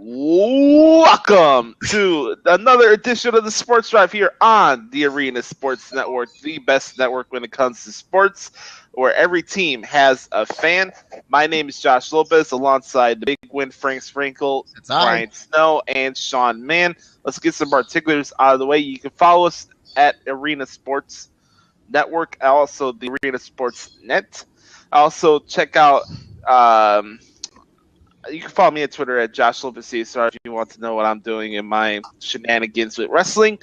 Welcome to another edition of the Sports Drive here on the Arena Sports Network, the best network when it comes to sports, where every team has a fan. My name is Josh Lopez, alongside the Big Win Frank Sprinkle, Bryant Snow, and Sean Mann. Let's get some particulars out of the way. You can follow us at Arena Sports Network, also the Arena Sports Net. Also, check out. You can follow me on Twitter at Josh Lopez CSR if you want to know what I'm doing in my shenanigans with wrestling.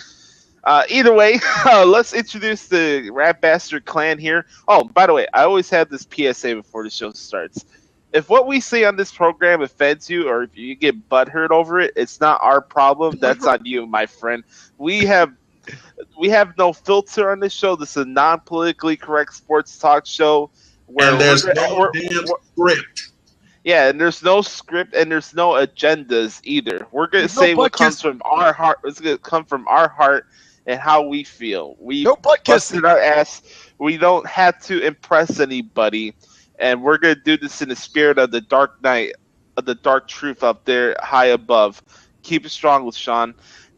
Either way, let's introduce the Rat Bastard clan here. Oh, by the way, I always have this PSA before the show starts. If what we say on this program offends you, or if you get butthurt over it, it's not our problem. That's on you, my friend. We have no filter on this show. This is a non-politically correct sports talk show. And there's no damn script. Yeah, and there's no script and there's no agendas either. We're gonna say what comes from our heart. It's gonna come from our heart and how we feel. We busted our ass. We don't have to impress anybody, and we're gonna do this in the spirit of the dark night, of the dark truth up there high above. Keep it strong with Sean.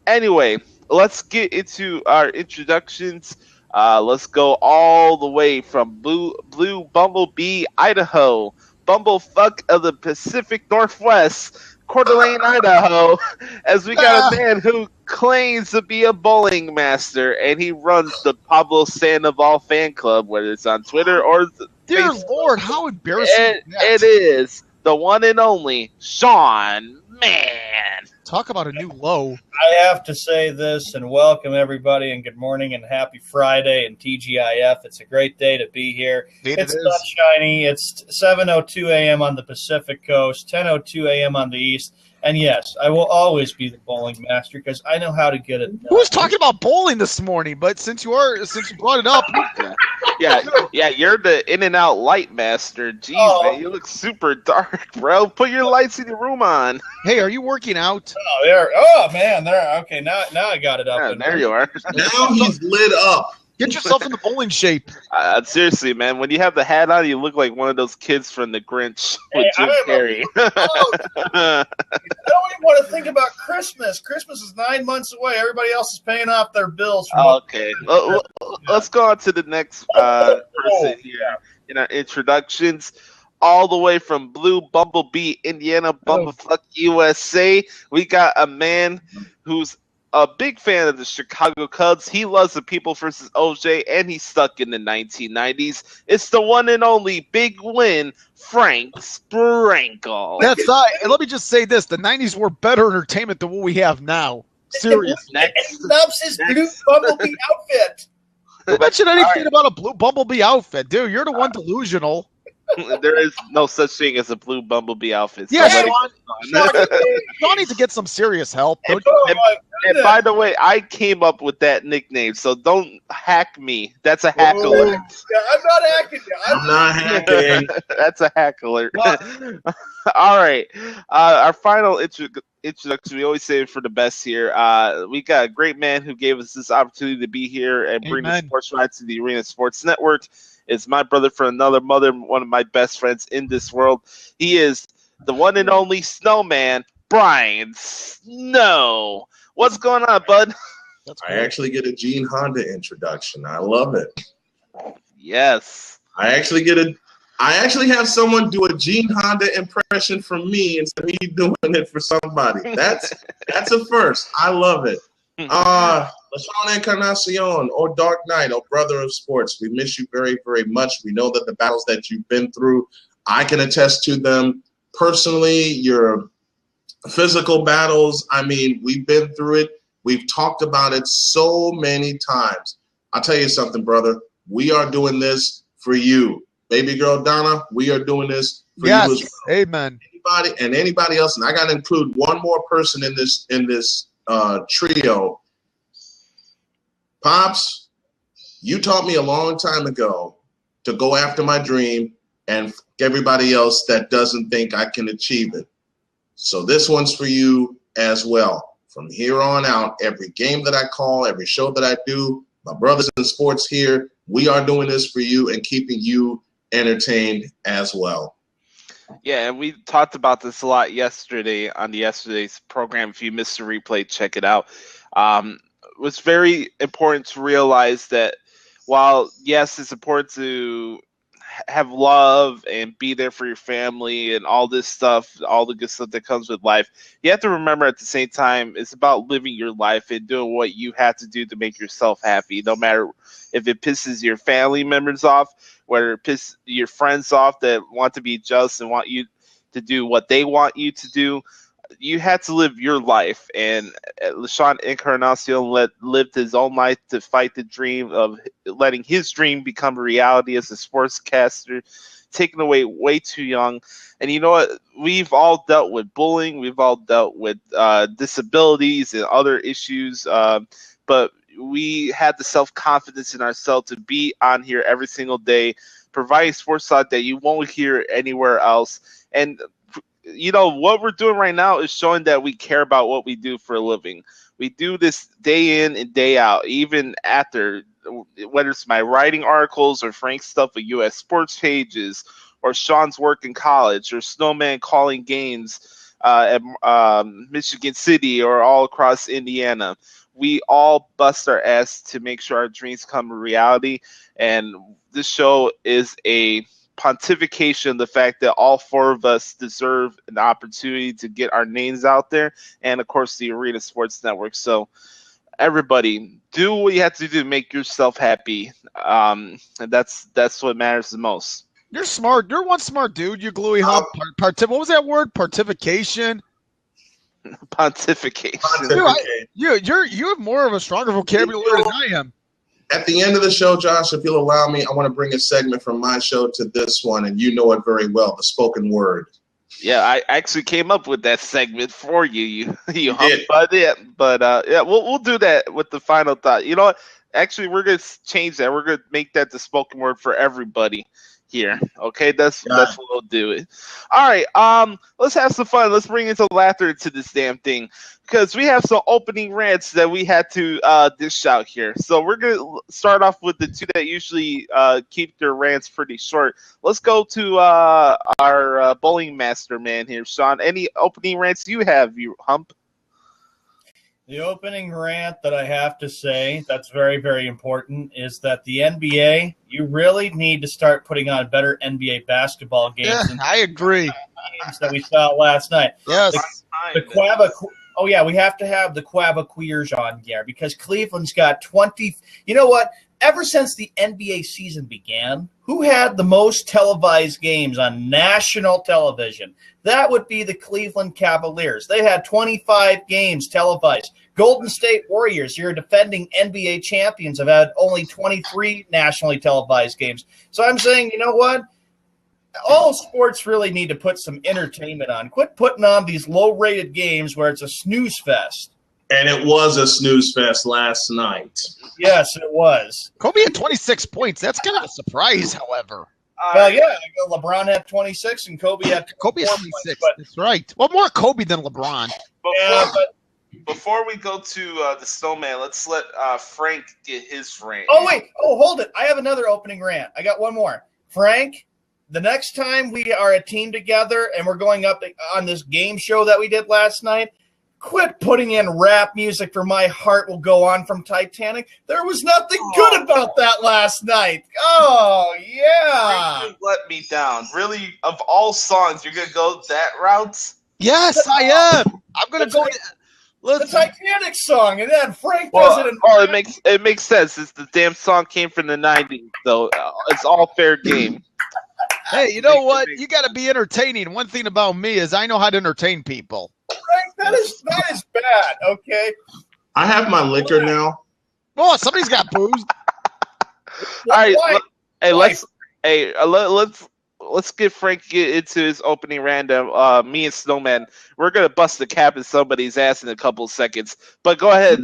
Anyway, let's get into our introductions. Let's go all the way from Blue Bumblebee, Idaho. Bumblefuck of the Pacific Northwest, Coeur d'Alene, Idaho, as we got a man who claims to be a bowling master, and he runs the Pablo Sandoval fan club, whether it's on Twitter or Dear Facebook. Lord, how embarrassing it is the one and only Sean Mann. Talk about a new low. I have to say this and welcome everybody and good morning and happy Friday and TGIF. It's a great day to be here. It's sunshiny. It's 7:02 a.m. on the Pacific Coast, 10:02 a.m. on the East. And yes, I will always be the bowling master because I know how to get it done. Who was talking about bowling this morning? But since you brought it up, yeah, you're the in and out light master. Jeez, man, you look super dark, bro. Put your lights in your room on. Hey, are you working out? Oh, there. Oh man, there. Okay, now I got it up. Yeah, there you are. Now he's lit up. Get yourself in the bowling shape. Seriously, man, when you have the hat on, you look like one of those kids from The Grinch with Jim Carrey. I don't even want to think about Christmas. Christmas is 9 months away. Everybody else is paying off their bills. Okay, let's go on to the next person here in our introductions. All the way from Blue Bumblebee, Indiana, Bumblefuck, USA, we got a man who's a big fan of the Chicago Cubs. He loves the People versus OJ, and he's stuck in the 1990s. It's the one and only Big Win, Frank Sprinkle. That's right. And let me just say this. The 90s were better entertainment than what we have now. Seriously. And he loves his Blue Bumblebee outfit. Who mentioned anything about a Blue Bumblebee outfit? Dude, you're the one delusional. There is no such thing as a Blue Bumblebee outfit. Yeah, Sean needs to get some serious help. And by the way, I came up with that nickname, so don't hack me. That's a hack alert. Yeah, I'm not hacking you. I'm not hacking. That's a hack alert. All right. Our final introduction, we always save it for the best here. We got a great man who gave us this opportunity to be here and bring the sports right to the Arena Sports Network. It's my brother from another mother, one of my best friends in this world. He is the one and only Snowman, Bryant Snow. What's going on, bud? I actually get a Gene Honda introduction. I love it. Yes. I actually have someone do a Gene Honda impression for me instead of me doing it for somebody. That's a first. I love it. LeBron Encarnacion, oh Dark Knight, oh brother of sports, we miss you very, very much. We know that the battles that you've been through, I can attest to them personally. Your physical battles, I mean, we've been through it. We've talked about it so many times. I'll tell you something, brother. We are doing this for you. Baby girl Donna, we are doing this for you as well. Amen. Anybody else, and I got to include one more person in this trio. Pops, you taught me a long time ago to go after my dream and everybody else that doesn't think I can achieve it. So this one's for you as well. From here on out, every game that I call, every show that I do, my brothers in sports here, we are doing this for you and keeping you entertained as well. Yeah, and we talked about this a lot yesterday on yesterday's program. If you missed the replay, check it out. It was very important to realize that while, yes, it's important to have love and be there for your family and all this stuff, all the good stuff that comes with life, you have to remember at the same time, it's about living your life and doing what you have to do to make yourself happy, no matter if it pisses your family members off, whether it pisses your friends off that want to be jealous and want you to do what they want you to do. You had to live your life, and LeSean Encarnacion lived his own life to fight the dream of letting his dream become a reality as a sportscaster, taken away way too young. And you know what? We've all dealt with bullying. We've all dealt with disabilities and other issues, but we had the self-confidence in ourselves to be on here every single day, providing sports talk that you won't hear anywhere else. And you know, what we're doing right now is showing that we care about what we do for a living. We do this day in and day out, even after, whether it's my writing articles or Frank's stuff with U.S. sports pages or Sean's work in college or Snowman calling games at Michigan City or all across Indiana. We all bust our ass to make sure our dreams come to reality. And this show is a pontification, the fact that all four of us deserve an opportunity to get our names out there, and of course the Arena Sports Network. So everybody, do what you have to do to make yourself happy, and that's what matters the most. You're smart. You're one smart dude. You gluey hump. What was that word? Partification. Pontification. You have more of a stronger vocabulary than I am. At the end of the show, Josh, if you'll allow me, I want to bring a segment from my show to this one, and you know it very well, the spoken word. Yeah, I actually came up with that segment for you. You humped by it, but yeah, we'll do that with the final thought. You know what? Actually, we're gonna change that. We're gonna make that the spoken word for everybody here. Okay, that's what we'll do it. All right, let's have some fun. Let's bring in some laughter to this damn thing, because we have some opening rants that we had to dish out here. So we're gonna start off with the two that usually keep their rants pretty short. Let's go to our bowling master man here, Sean. Any opening rants you have, you hump? The opening rant that I have to say that's very, very important is that the NBA, you really need to start putting on better NBA basketball games. Yeah, I agree. Games that we saw last night. Yes. Oh, yeah, we have to have the Quavaqueers on here because Cleveland's got 20. You know what? Ever since the NBA season began, who had the most televised games on national television? That would be the Cleveland Cavaliers. They had 25 games televised. Golden State Warriors, your defending NBA champions, have had only 23 nationally televised games. So I'm saying, you know what? All sports really need to put some entertainment on. Quit putting on these low-rated games where it's a snooze fest. And it was a snooze fest last night. Yes, it was. Kobe had 26 points. That's kind of a surprise, however. Well, yeah, LeBron had 26 and Kobe had 26. That's right. Well, more Kobe than LeBron. Before we go to the Snowman, let's let Frank get his rant. Oh, wait. Oh, hold it. I have another opening rant. I got one more. Frank, the next time we are a team together and we're going up on this game show that we did last night, quit putting in rap music for My Heart Will Go On from Titanic. There was nothing good about that last night. Oh, yeah. You let me down. Really, of all songs, you're going to go that route? Yes, I am. I'm going to go the Titanic song, and then Frank does it. It makes sense. It's the damn song came from the 90s, so it's all fair game. Hey, you know what? You got to be entertaining. One thing about me is I know how to entertain people. Frank, that is bad. Okay. I have my liquor now. Oh, somebody's got booze. All right. Let's get Frank into his opening random. Me and Snowman, we're gonna bust the cap in somebody's ass in a couple of seconds. But go ahead,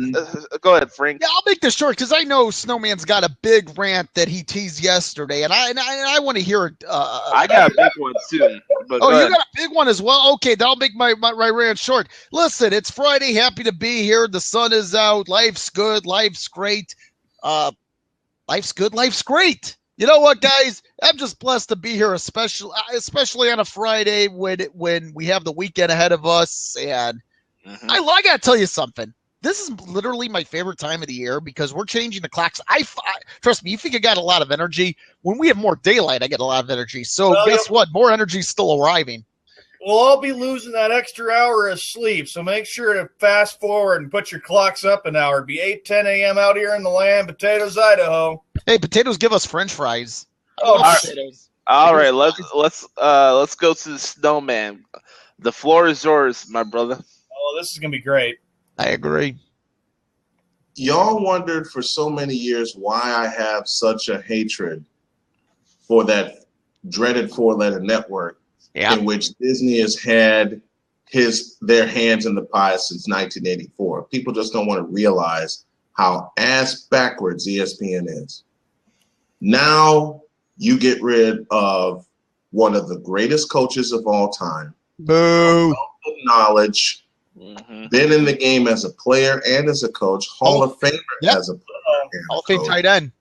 Frank. Yeah, I'll make this short because I know Snowman's got a big rant that he teased yesterday, and I want to hear it. I got a big one too. You got a big one as well. Okay, that'll make my rant short. Listen, it's Friday. Happy to be here. The sun is out. Life's good. Life's great. Life's good. Life's great. You know what, guys? I'm just blessed to be here, especially on a Friday when we have the weekend ahead of us. And I got to tell you something. This is literally my favorite time of the year because we're changing the clocks. Trust me, you think I got a lot of energy. When we have more daylight, I get a lot of energy. So guess what? More energy is still arriving. We'll all be losing that extra hour of sleep, so make sure to fast forward and put your clocks up an hour. It'll be 8:10 a.m. out here in the land, Potatoes, Idaho. Hey, Potatoes give us French fries. Potatoes. All right, let's go to the Snowman. The floor is yours, my brother. Oh, this is gonna be great. I agree. Y'all wondered for so many years why I have such a hatred for that dreaded four-letter network in which Disney has had their hands in the pie since 1984. People just don't want to realize how ass backwards ESPN is. Now you get rid of one of the greatest coaches of all time. Boo. Knowledge. Been in the game as a player and as a coach. Hall of Famer as a player. Hall of Fame tight end.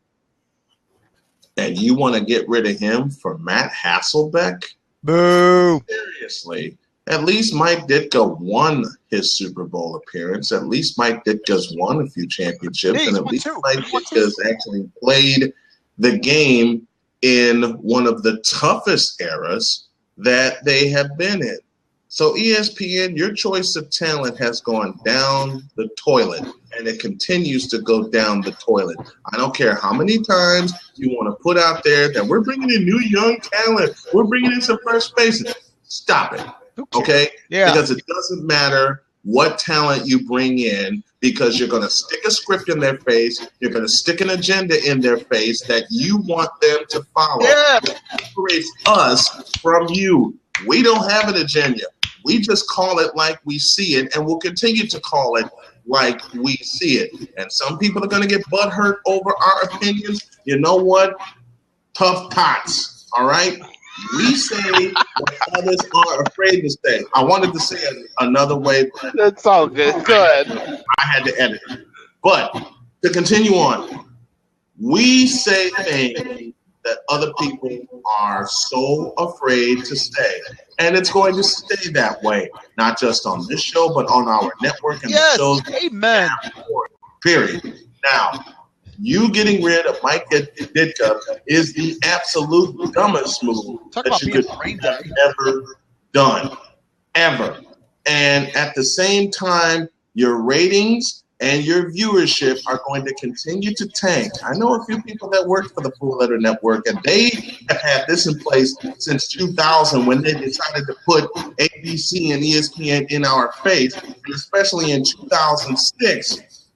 And you want to get rid of him for Matt Hasselbeck? Boo. Seriously. At least Mike Ditka won his Super Bowl appearance. At least Mike Ditka's won a few championships. And at least Mike Ditka's actually played the game in one of the toughest eras that they have been in. So ESPN, your choice of talent has gone down the toilet, and it continues to go down the toilet. I don't care how many times you want to put out there that we're bringing in new young talent, we're bringing in some fresh faces. Stop it, okay? Yeah. Because it doesn't matter what talent you bring in, because you're going to stick a script in their face, you're going to stick an agenda in their face that you want them to follow. Yeah. It separates us from you. We don't have an agenda. We just call it like we see it, and we'll continue to call it like we see it. And some people are going to get butthurt over our opinions. You know what? Tough tots, all right? We say what others are afraid to say. I wanted to say it another way. But that's all good. Good. I had to edit it. But to continue on, we say things that other people are so afraid to say. And it's going to stay that way, not just on this show, but on our network and the shows. Amen. Period. Now, you getting rid of Mike Ditka is the absolute dumbest move that you could have ever done. Ever. And at the same time, your ratings and your viewership are going to continue to tank. I know a few people that work for the Four Letter Network, and they have had this in place since 2000 when they decided to put ABC and ESPN in our face, and especially in 2006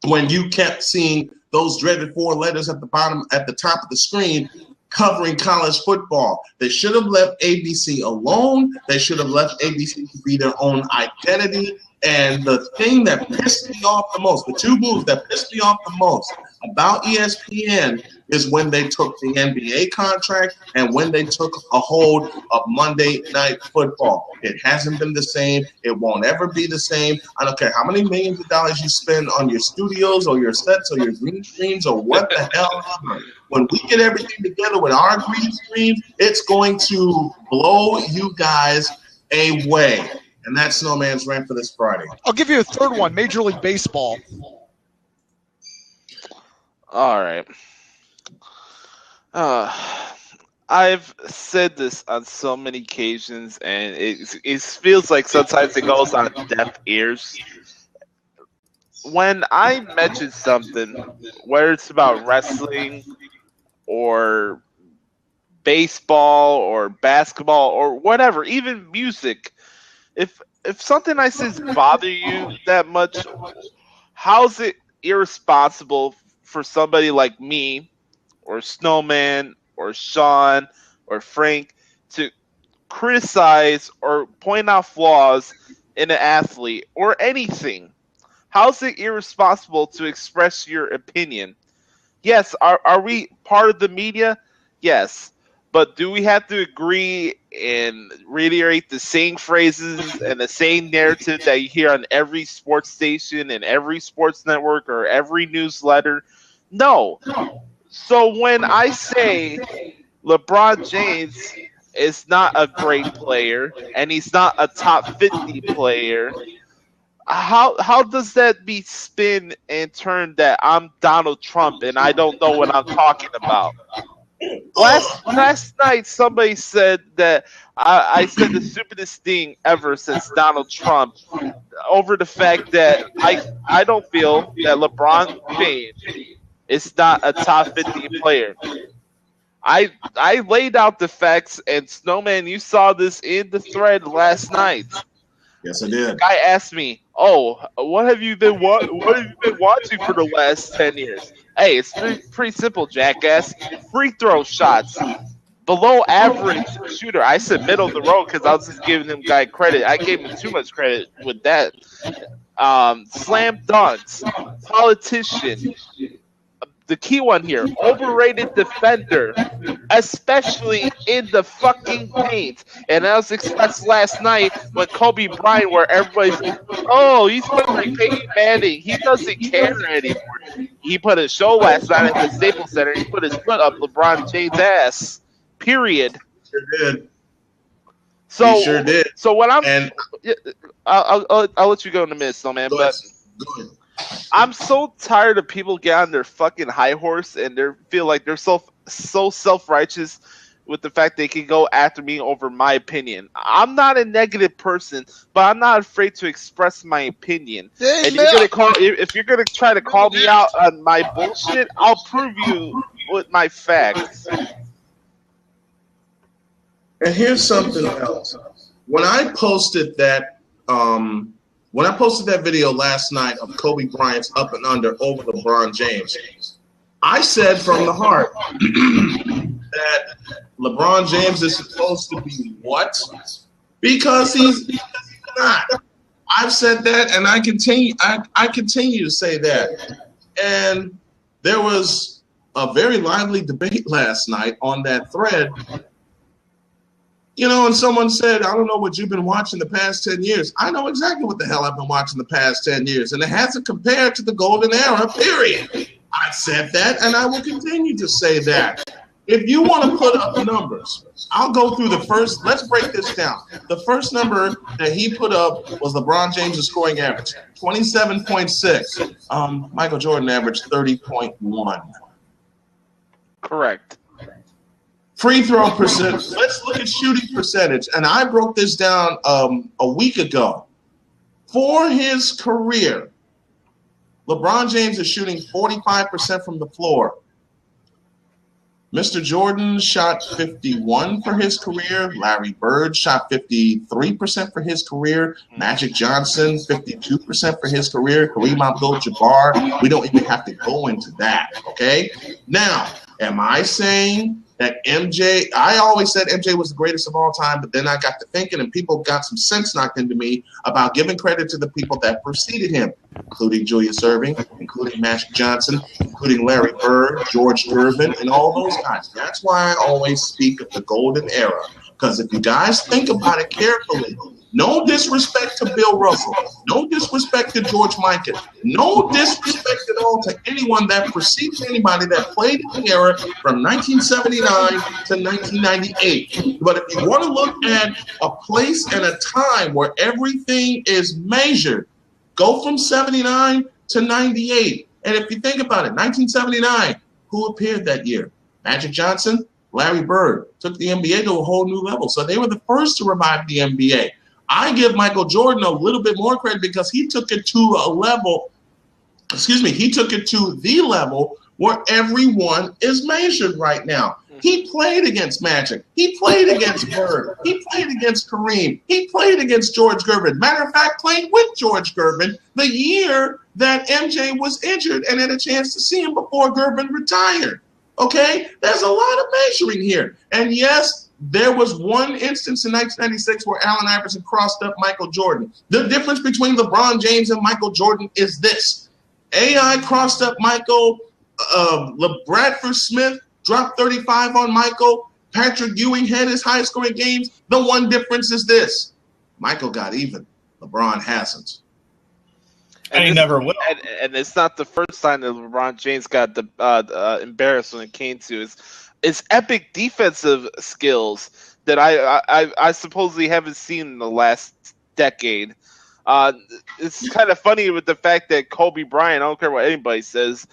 when you kept seeing those dreaded four letters at the top of the screen covering college football. They should have left ABC alone. They should have left ABC to be their own identity. And the thing that pissed me off the most, the two moves that pissed me off the most about ESPN is when they took the NBA contract and when they took a hold of Monday Night Football. It hasn't been the same. It won't ever be the same. I don't care how many millions of dollars you spend on your studios or your sets or your green screens or what the hell ever. When we get everything together with our green screens, it's going to blow you guys away. And that's Snowman's rant for this Friday. I'll give you a third one, Major League Baseball. All right. I've said this on so many occasions, and it feels like sometimes it goes on deaf ears. When I mention something, whether it's about wrestling or baseball or basketball or whatever, even music, if something I say bother you that much, how's it irresponsible for somebody like me or Snowman or Sean or Frank to criticize or point out flaws in an athlete or anything? How's it irresponsible to express your opinion? Yes, are we part of the media? Yes. But do we have to agree and reiterate the same phrases and the same narrative that you hear on every sports station and every sports network or every newsletter? No. So when I say LeBron James is not a great player, and he's not a top 50 player. How does that be spin and turn that I'm Donald Trump and I don't know what I'm talking about? Last night somebody said that I said the stupidest thing ever since Donald Trump over the fact that I don't feel that LeBron James is not a top 50 player. I laid out the facts, and Snowman, you saw this in the thread last night. Yes, I did. The guy asked me, "Oh, what have you been watching for the last 10 years?" Hey, it's pretty simple, jackass. Free throw shots, below average shooter. I said middle of the road because I was just giving him guy credit. I gave him too much credit with that. Slam dunks, politician. The key one here, overrated defender, especially in the fucking paint. And that was expressed last night when Kobe Bryant, where everybody's, oh, he's putting like Peyton Manning. He doesn't care anymore. He put a show last night at the Staples Center. He put his foot up LeBron James' ass. Period. Sure did. So, he sure did. So what I'm, and I'll let you go in a minute, Snowman. Go ahead. I'm so tired of people get on their fucking high horse and they feel like they're so self-righteous with the fact they can go after me over my opinion. I'm not a negative person, but I'm not afraid to express my opinion. Hey, and if you're gonna try to call me out on my bullshit, I'll prove you with my facts. And here's something else. When I posted that video last night of Kobe Bryant's up and under over LeBron James, I said from the heart that LeBron James is supposed to be what? Because he's not. I've said that, and I continue to say that. And there was a very lively debate last night on that thread. You know, and someone said, I don't know what you've been watching the past 10 years. I know exactly what the hell I've been watching the past 10 years, and it hasn't compared to the golden era, period. I said that, and I will continue to say that. If you want to put up numbers, I'll go through the first. Let's break this down. The first number that he put up was LeBron James' scoring average, 27.6. Michael Jordan averaged 30.1. Correct. Free throw percentage. Let's look at shooting percentage. And I broke this down a week ago. For his career, LeBron James is shooting 45% from the floor. Mr. Jordan shot 51 for his career. Larry Bird shot 53% for his career. Magic Johnson, 52% for his career. Kareem Abdul-Jabbar. We don't even have to go into that, okay? Now, am I saying that MJ, I always said MJ was the greatest of all time, but then I got to thinking and people got some sense knocked into me about giving credit to the people that preceded him, including Julius Erving, including Magic Johnson, including Larry Bird, George Gervin, and all those guys. That's why I always speak of the golden era, because if you guys think about it carefully, no disrespect to Bill Russell, no disrespect to George Mikan, no disrespect at all to anyone that precedes anybody that played in the era from 1979 to 1998. But if you want to look at a place and a time where everything is measured, go from 79 to 98. And if you think about it, 1979, who appeared that year? Magic Johnson, Larry Bird took the NBA to a whole new level. So they were the first to revive the NBA. I give Michael Jordan a little bit more credit because he took it to a level, he took it to the level where everyone is measured right now. He played against Magic. He played against Bird. He played against Kareem. He played against George Gervin. Matter of fact, played with George Gervin the year that MJ was injured and had a chance to see him before Gervin retired. Okay? There's a lot of measuring here. And yes, there was one instance in 1996 where Allen Iverson crossed up Michael Jordan. The difference between LeBron James and Michael Jordan is this. AI crossed up Michael. Bradford Smith dropped 35 on Michael. Patrick Ewing had his highest scoring games. The one difference is this. Michael got even. LeBron hasn't. And he never will. And it's not the first time that LeBron James got embarrassed when it came to his is epic defensive skills that I supposedly haven't seen in the last decade. It's kind of funny with the fact that Kobe Bryant, I don't care what anybody says,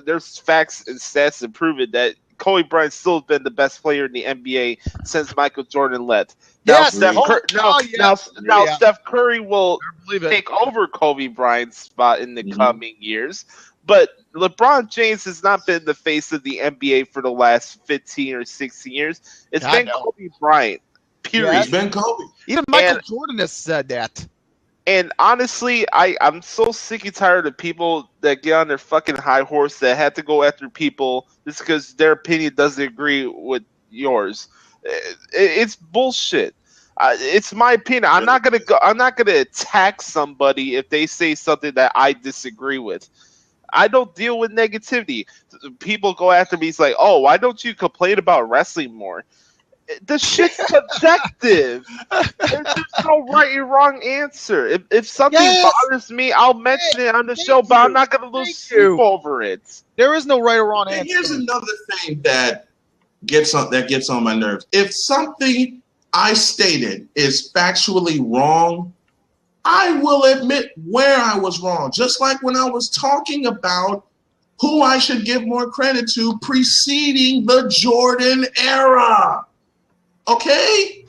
there's facts and stats to prove it, that Kobe Bryant still has been the best player in the NBA since Michael Jordan left. Now, Steph Curry will take over Kobe Bryant's spot in the coming years, but LeBron James has not been the face of the NBA for the last 15 or 16 years. It's been Kobe Bryant, period. Yeah, it's been Kobe. Even Michael Jordan has said that. And honestly, I'm so sick and tired of people that get on their fucking high horse that have to go after people just because their opinion doesn't agree with yours. It's bullshit. It's my opinion. I'm not gonna attack somebody if they say something that I disagree with. I don't deal with negativity. People go after me. It's like, oh, why don't you complain about wrestling more? The shit's subjective. There's no right and wrong answer. If something bothers me, I'll mention it on the show, but I'm not going to lose sleep over it. There is no right or wrong answer. Here's another thing that gets on my nerves. If something I stated is factually wrong, I will admit where I was wrong. Just like when I was talking about who I should give more credit to preceding the Jordan era. Okay?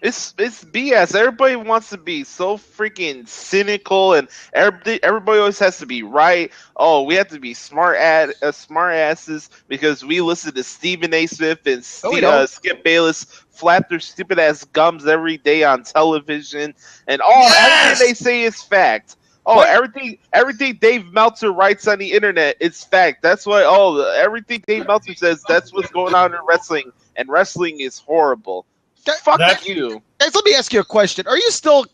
It's BS. Everybody wants to be so freaking cynical, and everybody always has to be right. Oh, we have to be smart asses because we listen to Stephen A. Smith and Skip Bayless flap their stupid ass gums every day on television, and everything they say is fact. Oh, everything Dave Meltzer writes on the internet is fact. That's why everything Dave Meltzer says, that's what's going on in wrestling, and wrestling is horrible. Fuck you. Guys, let me ask you a question. Are you still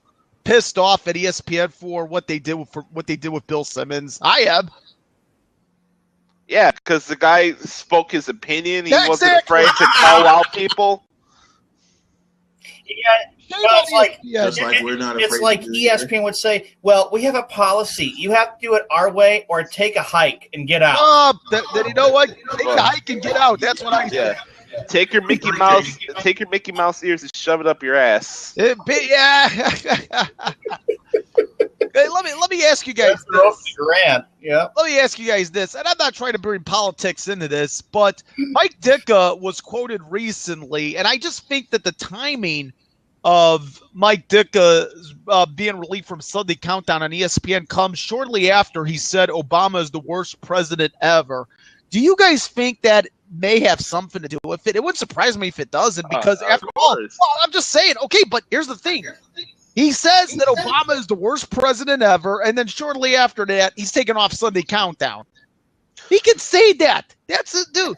pissed off at ESPN for what they did with Bill Simmons? I am. Yeah, because the guy spoke his opinion. He wasn't afraid to call out people. Yeah, it's like ESPN would say, well, we have a policy. You have to do it our way or take a hike and get out. Then you know what? Take a hike and get out. That's what I say. Take your Mickey Mouse ears and shove it up your ass. Hey, let me ask you guys this. Yeah. Let me ask you guys this, and I'm not trying to bring politics into this, but Mike Ditka was quoted recently, and I just think that the timing of Mike Ditka being relieved from Sunday Countdown on ESPN comes shortly after he said Obama is the worst president ever. Do you guys think that may have something to do with it? It wouldn't surprise me if it doesn't, because after all, I'm just saying, okay, but here's the thing. He says that Obama is the worst president ever, and then shortly after that, he's taking off Sunday Countdown. He can say that. That's it, dude.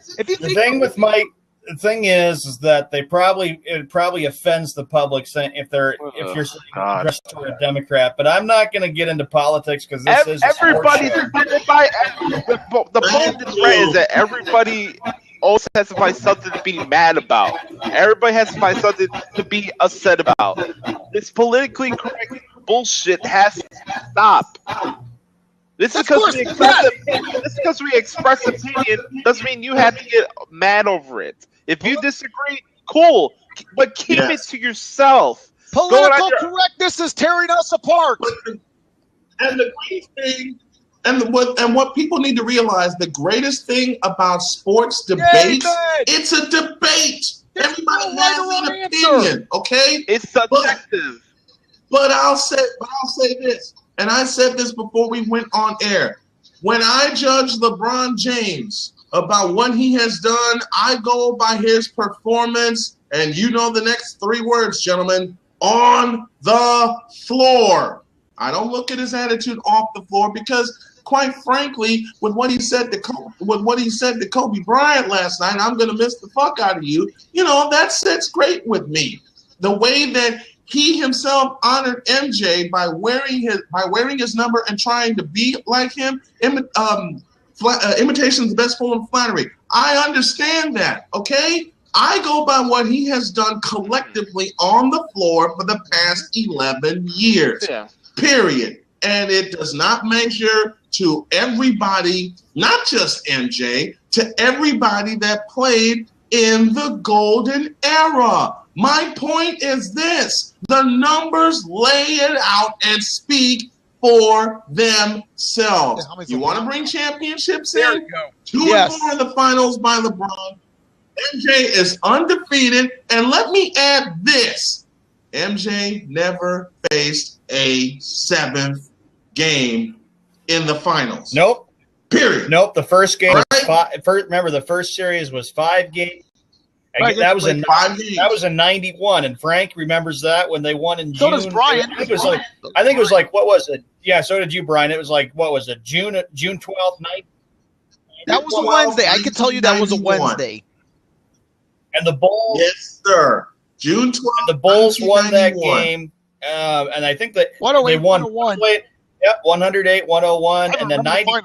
The thing is that it probably offends the public if you're dressed for a Democrat. But I'm not going to get into politics because this is everybody's offended by the point is that everybody always has to find something to be mad about. Everybody has to find something to be upset about. This politically correct bullshit has to stop. This is because we express opinion doesn't mean you have to get mad over it. If you disagree, cool, but keep it to yourself. Political correctness is tearing us apart. And the great thing, and what people need to realize, the greatest thing about sports debates, it's a debate. Everybody has an opinion, okay? It's subjective. But I'll say this, and I said this before we went on air. When I judge LeBron James about what he has done, I go by his performance, and you know the next 3 words, gentlemen, on the floor. I don't look at his attitude off the floor because, quite frankly, with what he said to Kobe Bryant last night, I'm going to miss the fuck out of you. You know, that sits great with me. The way that he himself honored MJ by wearing his number and trying to be like him. Imitation is the best form of flattery. I understand that, okay? I go by what he has done collectively on the floor for the past 11 years, period. And it does not measure to everybody, not just MJ, to everybody that played in the golden era. My point is this. The numbers lay it out and speak for themselves. You want to bring championships in? 2 and 4 in the finals by LeBron. MJ is undefeated. And let me add this. MJ never faced a 7th game in the finals. Nope. Period. Nope. The first game was remember, the first series was 5 games. Right, that was in 5 games. That was in '91, and Frank remembers that when they won in June. So does Bryant. I think it was like what was it? Yeah, so did you, Brian. It was like what was it? June 12th night. That was a Wednesday. I can tell you that was a Wednesday. And the Bulls. Yes, sir. June 12th. The Bulls won that game, and I think that they won. 101. Yep, 108-101, and then 92.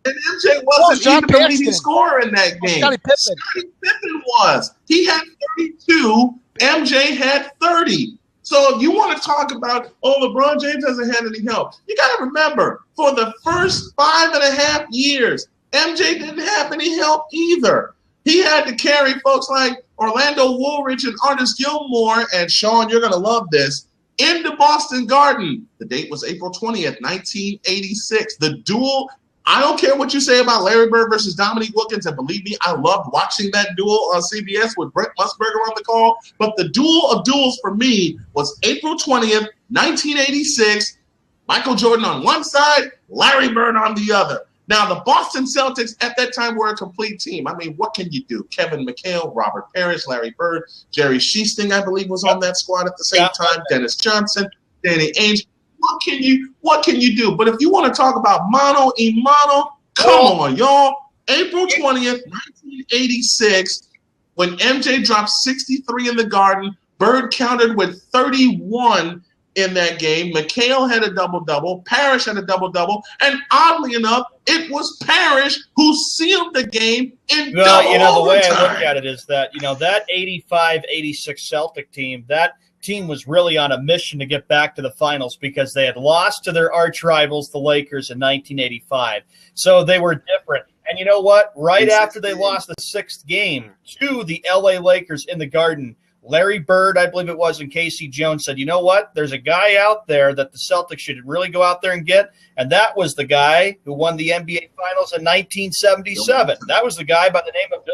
And MJ wasn't even the leading scorer in that game. Scottie Pippen. Scottie Pippen was. He had 32. MJ had 30. So if you want to talk about, LeBron James hasn't had any help, you got to remember, for the first 5.5 years, MJ didn't have any help either. He had to carry folks like Orlando Woolridge and Artis Gilmore, and Sean, you're going to love this, into Boston Garden. The date was April 20th, 1986. The duel, I don't care what you say about Larry Bird versus Dominique Wilkins, and believe me, I loved watching that duel on CBS with Brent Musburger on the call, but the duel of duels for me was April 20th, 1986, Michael Jordan on one side, Larry Bird on the other. Now, the Boston Celtics at that time were a complete team. I mean, what can you do? Kevin McHale, Robert Parrish, Larry Bird, Jerry Schiesting, I believe, was on that squad at the same time, Dennis Johnson, Danny Ainge. What can you do? But if you want to talk about mano a mano, come on, y'all. April 20th, 1986, when MJ dropped 63 in the Garden, Bird countered with 31 in that game. McHale had a double-double. Parrish had a double-double. And oddly enough, it was Parrish who sealed the game in double overtime. The way I look at it is that, that 85-86 Celtic team, that team was really on a mission to get back to the finals because they had lost to their arch rivals, the Lakers, in 1985. So they were different. And you know what? Right after they lost the 6th game to the LA Lakers in the Garden, Larry Bird, I believe it was, and Casey Jones said, you know what? There's a guy out there that the Celtics should really go out there and get, and that was the guy who won the NBA Finals in 1977. That was the guy by the name of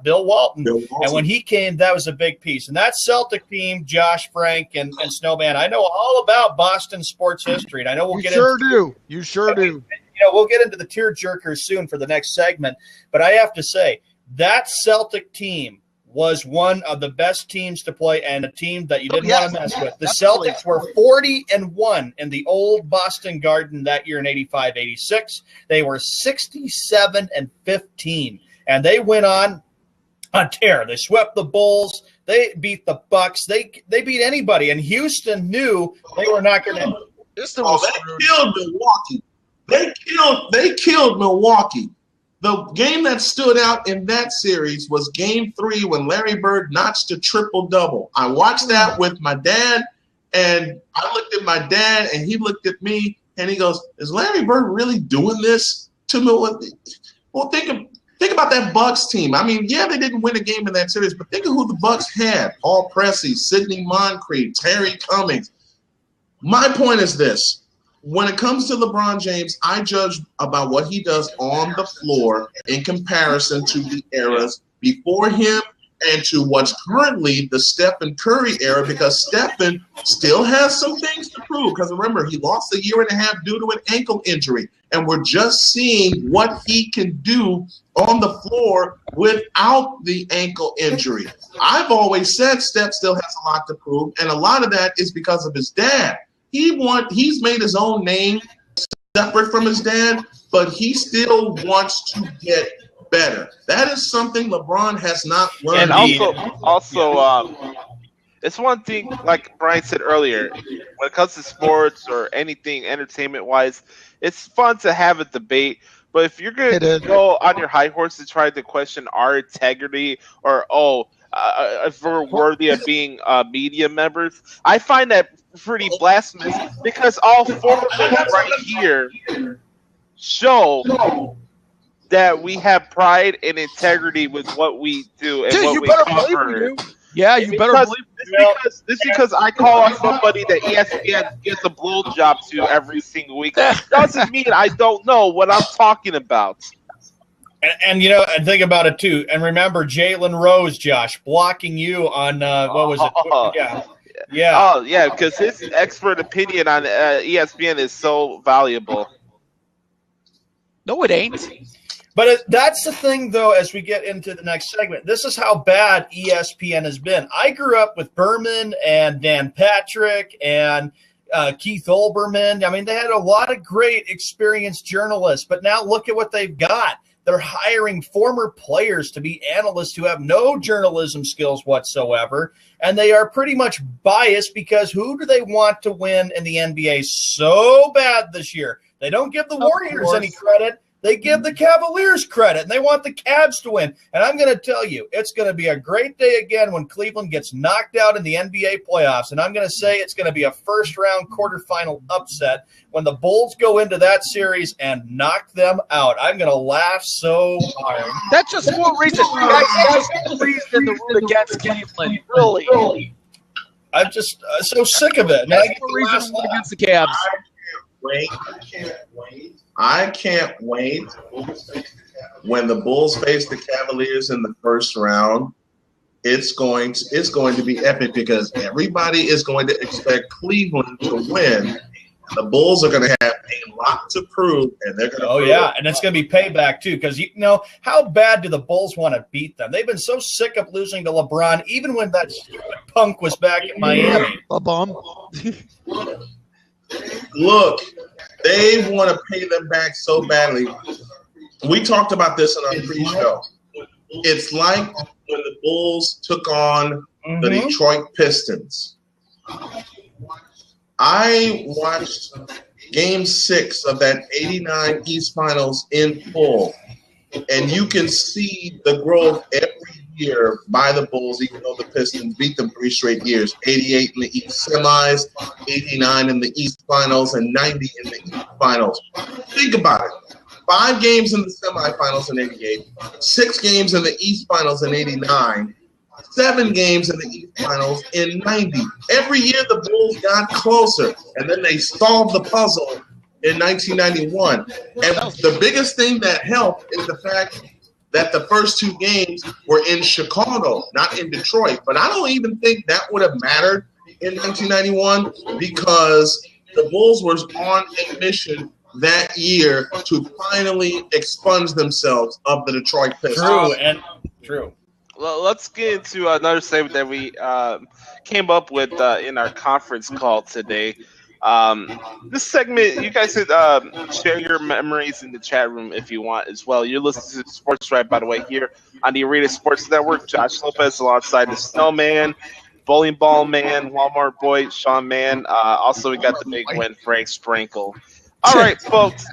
Bill Walton. And when he came, that was a big piece. And that Celtic team, Josh, Frank, and Snowman, I know all about Boston sports history, and I know we'll get into You sure do. We'll get into the tear jerkers soon for the next segment, but I have to say, that Celtic team was one of the best teams to play and a team that you didn't want to mess with. The Celtics were 40-1 in the old Boston Garden that year in 85-86. They were 67-15, and they went on a tear. They swept the Bulls. They beat the Bucks. They beat anybody, and Houston knew they were not going to. They killed Milwaukee. They killed Milwaukee. The game that stood out in that series was Game 3 when Larry Bird notched a triple-double. I watched that with my dad, and I looked at my dad, and he looked at me, and he goes, is Larry Bird really doing this to Milwaukee? Well, think about that Bucks team. I mean, yeah, they didn't win a game in that series, but think of who the Bucks had. Paul Pressey, Sidney Moncrief, Terry Cummings. My point is this. When it comes to LeBron James, I judge about what he does on the floor in comparison to the eras before him and to what's currently the Stephen Curry era, because Stephen still has some things to prove. Because remember, he lost 1.5 years due to an ankle injury, and we're just seeing what he can do on the floor without the ankle injury. I've always said Steph still has a lot to prove, and a lot of that is because of his dad. He's made his own name separate from his dad, but he still wants to get better. That is something LeBron has not learned. And also, it's one thing, like Brian said earlier, when it comes to sports or anything entertainment-wise, it's fun to have a debate. But if you're going to go on your high horse to try to question our integrity or, if we're worthy of being media members, I find that pretty blasphemous, because all 4 of them right here show that we have pride and integrity with what we do and Dude, what you we better cover. believe you. Yeah, you better believe this because I call on somebody that ESPN gives a blowjob to every single week doesn't mean I don't know what I'm talking about. And and think about it too. And remember, Jalen Rose, Josh, blocking you on what was it? Yeah. Oh yeah, because his expert opinion on ESPN is so valuable. No, it ain't. But that's the thing, though, as we get into the next segment. This is how bad ESPN has been. I grew up with Berman and Dan Patrick and Keith Olbermann. I mean, they had a lot of great experienced journalists, but now look at what they've got. They're hiring former players to be analysts who have no journalism skills whatsoever, and they are pretty much biased because who do they want to win in the NBA so bad this year? They don't give the Warriors any credit. They give the Cavaliers credit, and they want the Cavs to win. And I'm going to tell you, it's going to be a great day again when Cleveland gets knocked out in the NBA playoffs. And I'm going to say it's going to be a first-round quarterfinal upset when the Bulls go into that series and knock them out. I'm going to laugh so hard. That's just more reason. That's more reason to root against Cleveland. Really. I'm just so sick of it. That's more reason to root against the Cavs. I can't wait when the Bulls face the Cavaliers in the first round. It's going to be epic because everybody is going to expect Cleveland to win. The Bulls are going to have a lot to prove, and they're going to. Oh yeah, and it's going to be payback too, because how bad do the Bulls want to beat them? They've been so sick of losing to LeBron, even when that stupid punk was back in Miami. A bum. Look, they want to pay them back so badly. We talked about this in our pre-show. It's like when the Bulls took on the Detroit Pistons. I watched Game 6 of that 89 East Finals in full, and you can see the growth every year by the Bulls, even though the Pistons beat them 3 straight years. 88 in the East semis, 89 in the East Finals, and 90 in the East Finals. Think about it. 5 games in the semifinals in 88, 6 games in the East Finals in 89, 7 games in the East Finals in 90. Every year the Bulls got closer, and then they solved the puzzle in 1991. And the biggest thing that helped is the fact that the first 2 games were in Chicago, not in Detroit. But I don't even think that would have mattered in 1991 because the Bulls were on a mission that year to finally expunge themselves of the Detroit Pistons. True. Well, let's get into another segment that we came up with in our conference call today. This segment, you guys could share your memories in the chat room if you want as well. You're listening to Sports Right, by the way, here on the Arena Sports Network. Josh Lopez alongside the Snowman, Bowling Ball Man, Walmart Boy, Sean Mann. Also, we got the big win, Frank Sprankle. All right, folks.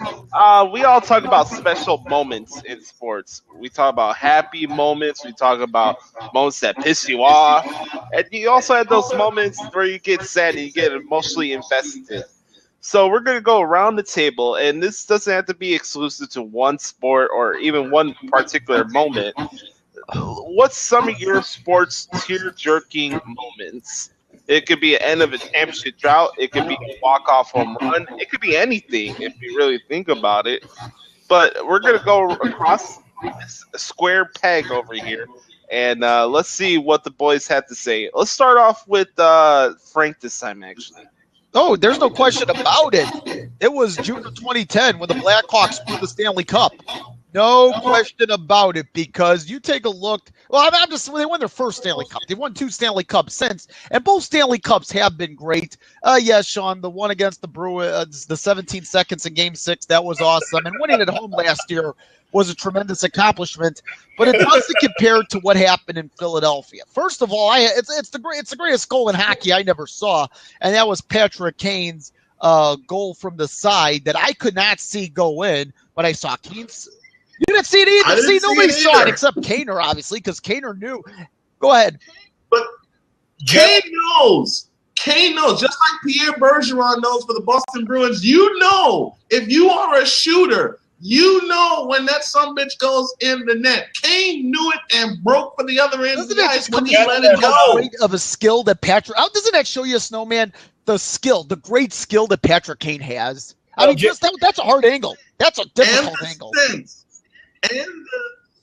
We all talk about special moments in sports. We talk about happy moments. We talk about moments that piss you off. And you also have those moments where you get sad and you get emotionally invested. So we're going to go around the table, and this doesn't have to be exclusive to one sport or even one particular moment. What's some of your sports tear-jerking moments? It could be an end of a championship drought. It could be a walk-off home run. It could be anything if you really think about it. But we're going to go across this square peg over here, and let's see what the boys have to say. Let's start off with Frank this time, actually. Oh, there's no question about it. It was June of 2010 when the Blackhawks won the Stanley Cup. No question about it, because you take a look. Well, they won their first Stanley Cup. They've won 2 Stanley Cups since, and both Stanley Cups have been great. Yes, Sean, the one against the Bruins, the 17 seconds in Game 6, that was awesome. And winning at home last year was a tremendous accomplishment, but it doesn't compare to what happened in Philadelphia. First of all, it's the greatest goal in hockey I never saw, and that was Patrick Kane's goal from the side that I could not see go in, but I saw Kane's. You didn't see it either. Nobody saw it except Kaner, obviously, because Kaner knew. Go ahead. But Kane knows. Kane knows. Just like Pierre Bergeron knows for the Boston Bruins, you know, if you are a shooter, You know when that sumbitch goes in the net. Kane knew it and broke for the other end of the ice when he let it go. Of a skill that Patrick. How doesn't that show you, Snowman, the great skill that Patrick Kane has? I mean, that's a hard angle. That's a difficult angle.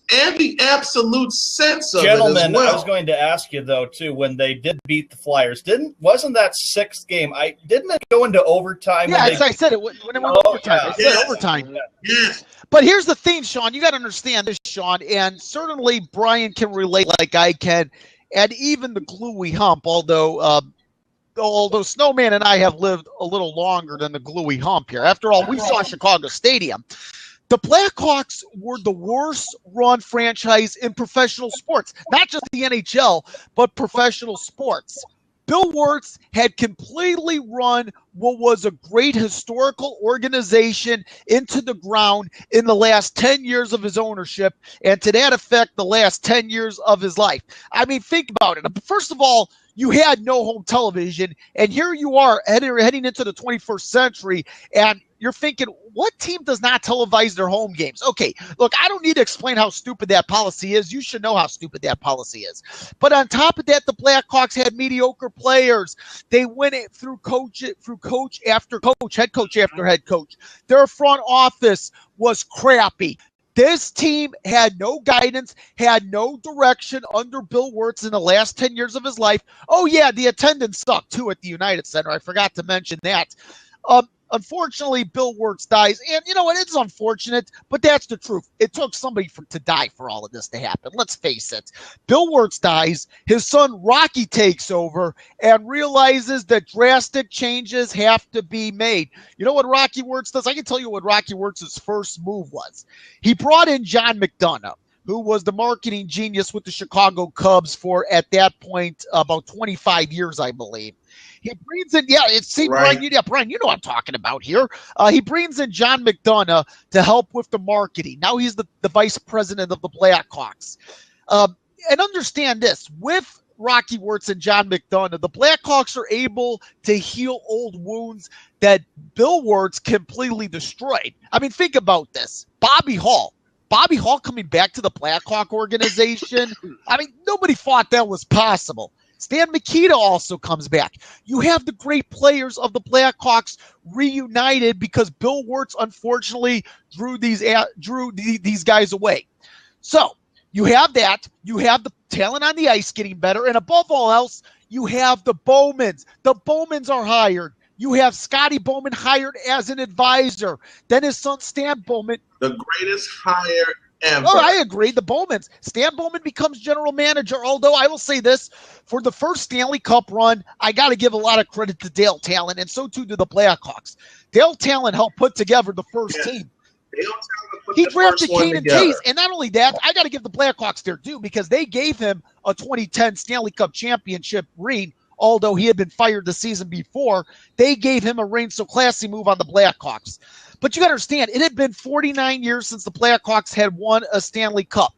And the absolute sense of Gentlemen, it as well. I was going to ask you though too. When they did beat the Flyers, wasn't that sixth game? Didn't it go into overtime? Yeah, I said it when it went overtime. I said overtime. Yeah. But here's the thing, Sean. You got to understand this, Sean, and certainly Bryant can relate like I can, and even the gluey hump. Although Snowman and I have lived a little longer than the gluey hump here. After all, we saw Chicago Stadium. The Blackhawks were the worst run franchise in professional sports, not just the NHL, but professional sports. Bill Wirtz had completely run what was a great historical organization into the ground in the last 10 years of his ownership, and to that effect, the last 10 years of his life. I mean, think about it. First of all, you had no home television, and here you are heading into the 21st century, and you're thinking, what team does not televise their home games? Okay, look, I don't need to explain how stupid that policy is. You should know how stupid that policy is. But on top of that, the Blackhawks had mediocre players. They went it through coach after coach, head coach after head coach. Their front office was crappy. This team had no guidance, had no direction under Bill Wirtz in the last 10 years of his life. Oh, yeah, the attendance sucked, too, at the United Center. I forgot to mention that. Unfortunately, Bill Wirtz dies. And, you know what? It's unfortunate, but that's the truth. It took somebody to die for all of this to happen. Let's face it. Bill Wirtz dies. His son, Rocky, takes over and realizes that drastic changes have to be made. You know what Rocky Wirtz does? I can tell you what Rocky Wirtz's first move was. He brought in John McDonough, who was the marketing genius with the Chicago Cubs for, at that point, about 25 years, I believe. He brings in, Brian, you know what I'm talking about here. He brings in John McDonough to help with the marketing. Now he's the vice president of the Blackhawks. And understand this, with Rocky Wirtz and John McDonough, the Blackhawks are able to heal old wounds that Bill Wirtz completely destroyed. I mean, think about this. Bobby Hall coming back to the Blackhawk organization. I mean, nobody thought that was possible. Stan Mikita also comes back. You have the great players of the Blackhawks reunited because Bill Wirtz unfortunately drew these guys away. So you have that. You have the talent on the ice getting better, and above all else, you have the Bowmans. The Bowmans are hired. You have Scotty Bowman hired as an advisor. Then his son Stan Bowman, the greatest hire ever. Oh, I agree. The Bowmans. Stan Bowman becomes general manager, although I will say this, for the first Stanley Cup run, I got to give a lot of credit to Dale Talon, and so too to the Blackhawks. Dale Talon helped put together the first team. He drafted Kane and Chase, and not only that, I got to give the Blackhawks their due because they gave him a 2010 Stanley Cup championship ring, although he had been fired the season before. They gave him a ring, so classy move on the Blackhawks. But you got to understand, it had been 49 years since the Blackhawks had won a Stanley Cup,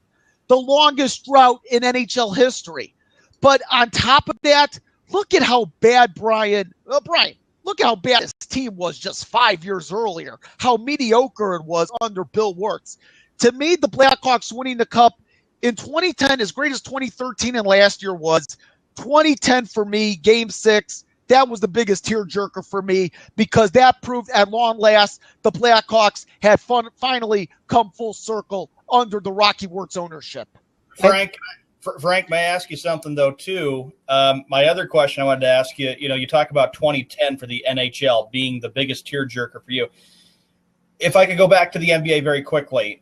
the longest drought in NHL history. But on top of that, look at how bad Bryant, look at how bad his team was just 5 years earlier, how mediocre it was under Bill Wirtz. To me, the Blackhawks winning the Cup in 2010, as great as 2013 and last year was, 2010 for me, Game 6, that was the biggest tearjerker for me because that proved at long last the Blackhawks had finally come full circle under the Rocky Wirtz ownership. Frank, may I ask you something, though, too? My other question I wanted to ask you, you talk about 2010 for the NHL being the biggest tearjerker for you. If I could go back to the NBA very quickly,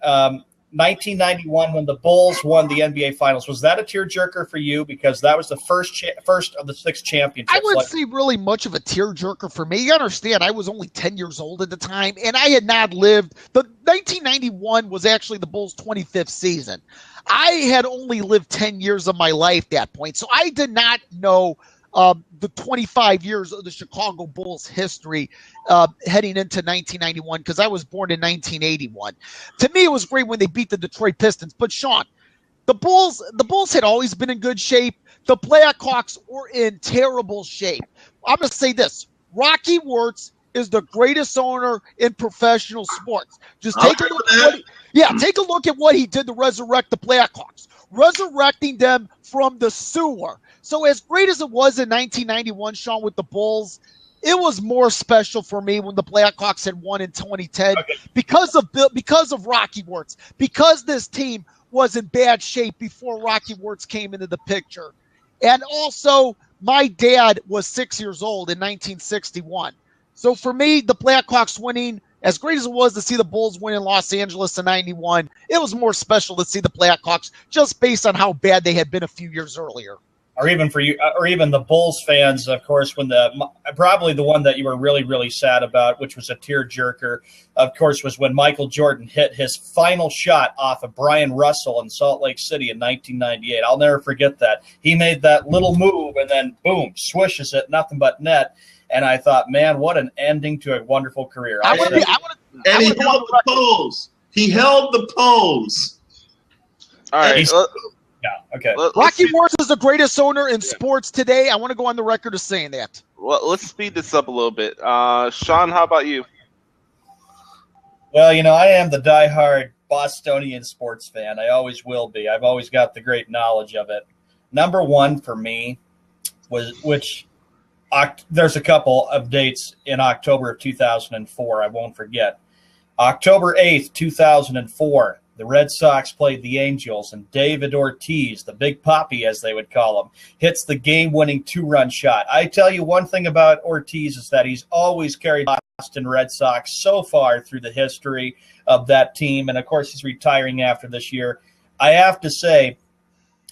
1991 when the Bulls won the NBA Finals, was that a tearjerker for you? Because that was the first of the 6 championships. I wouldn't say really much of a tearjerker for me. You understand, I was only 10 years old at the time, and I had not lived. The 1991 was actually the Bulls' 25th season. I had only lived 10 years of my life at that point, so I did not know the 25 years of the Chicago Bulls history heading into 1991 because I was born in 1981. To me, it was great when they beat the Detroit Pistons. But, Sean, the Bulls had always been in good shape. The Blackhawks were in terrible shape. I'm going to say this. Rocky Wirtz is the greatest owner in professional sports. Just take a look at take a look at what he did to resurrect the Blackhawks, resurrecting them from the sewer. So as great as it was in 1991, Sean, with the Bulls, it was more special for me when the Blackhawks had won in 2010 because of Rocky Wirtz, because this team was in bad shape before Rocky Wirtz came into the picture. And also, my dad was 6 years old in 1961. So for me, the Blackhawks winning, as great as it was to see the Bulls win in Los Angeles in 91, it was more special to see the Blackhawks just based on how bad they had been a few years earlier. Or even for you, or even the Bulls fans, of course, when probably the one that you were really, really sad about, which was a tearjerker, of course, was when Michael Jordan hit his final shot off of Brian Russell in Salt Lake City in 1998. I'll never forget that. He made that little move and then, boom, swishes it, nothing but net. And I thought, man, what an ending to a wonderful career. And he held the pose. He held the pose. All right. Yeah, okay. Rocky Wirtz is the greatest owner in sports today. I want to go on the record as saying that. Well, let's speed this up a little bit. Sean, how about you? Well, I am the diehard Bostonian sports fan. I always will be. I've always got the great knowledge of it. Number one for me there's a couple of dates in October of 2004 I won't forget. October 8th, 2004. The Red Sox played the Angels, and David Ortiz, the Big Papi, as they would call him, hits the game-winning two-run shot. I tell you one thing about Ortiz is that he's always carried Boston Red Sox so far through the history of that team, and, of course, he's retiring after this year. I have to say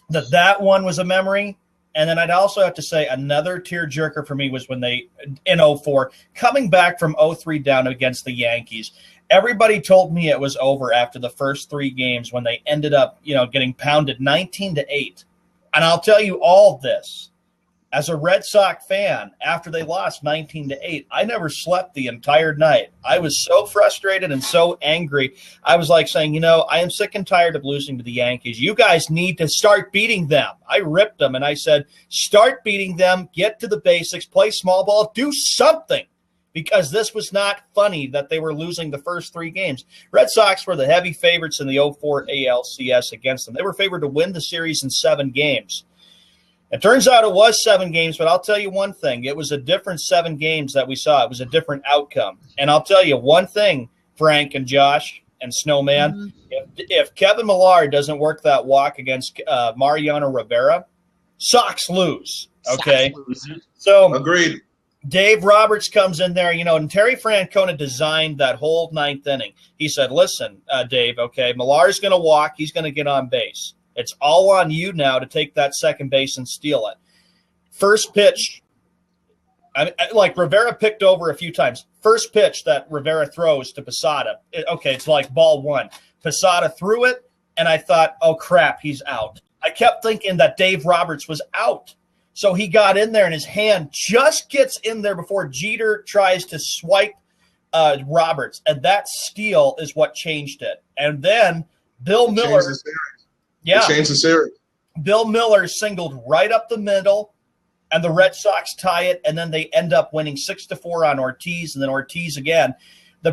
that one was a memory, and then I'd also have to say another tearjerker for me was when they, in 04, coming back from 03 down against the Yankees. Everybody told me it was over after the first three games when they ended up, getting pounded 19-8. And I'll tell you all this. As a Red Sox fan, after they lost 19-8, I never slept the entire night. I was so frustrated and so angry. I was like saying, I am sick and tired of losing to the Yankees. You guys need to start beating them. I ripped them and I said, start beating them, get to the basics, play small ball, do something. Because this was not funny that they were losing the first three games. Red Sox were the heavy favorites in the 04 ALCS against them. They were favored to win the series in 7 games. It turns out it was 7 games, but I'll tell you one thing. It was a different 7 games that we saw. It was a different outcome. And I'll tell you one thing, Frank and Josh and Snowman. If Kevin Millar doesn't work that walk against Mariano Rivera, Sox lose. Okay? Sox lose. So agreed. Dave Roberts comes in there, and Terry Francona designed that whole 9th inning. He said, listen, Dave, okay, Millar's going to walk. He's going to get on base. It's all on you now to take that second base and steal it. First pitch, like Rivera picked over a few times. First pitch that Rivera throws to Posada, it's like ball one. Posada threw it, and I thought, oh, crap, he's out. I kept thinking that Dave Roberts was out. So he got in there, and his hand just gets in there before Jeter tries to swipe Roberts. And that steal is what changed it. And then Bill Miller. Changed the series. Bill Miller singled right up the middle, and the Red Sox tie it, and then they end up winning 6-4 on Ortiz, and then Ortiz again.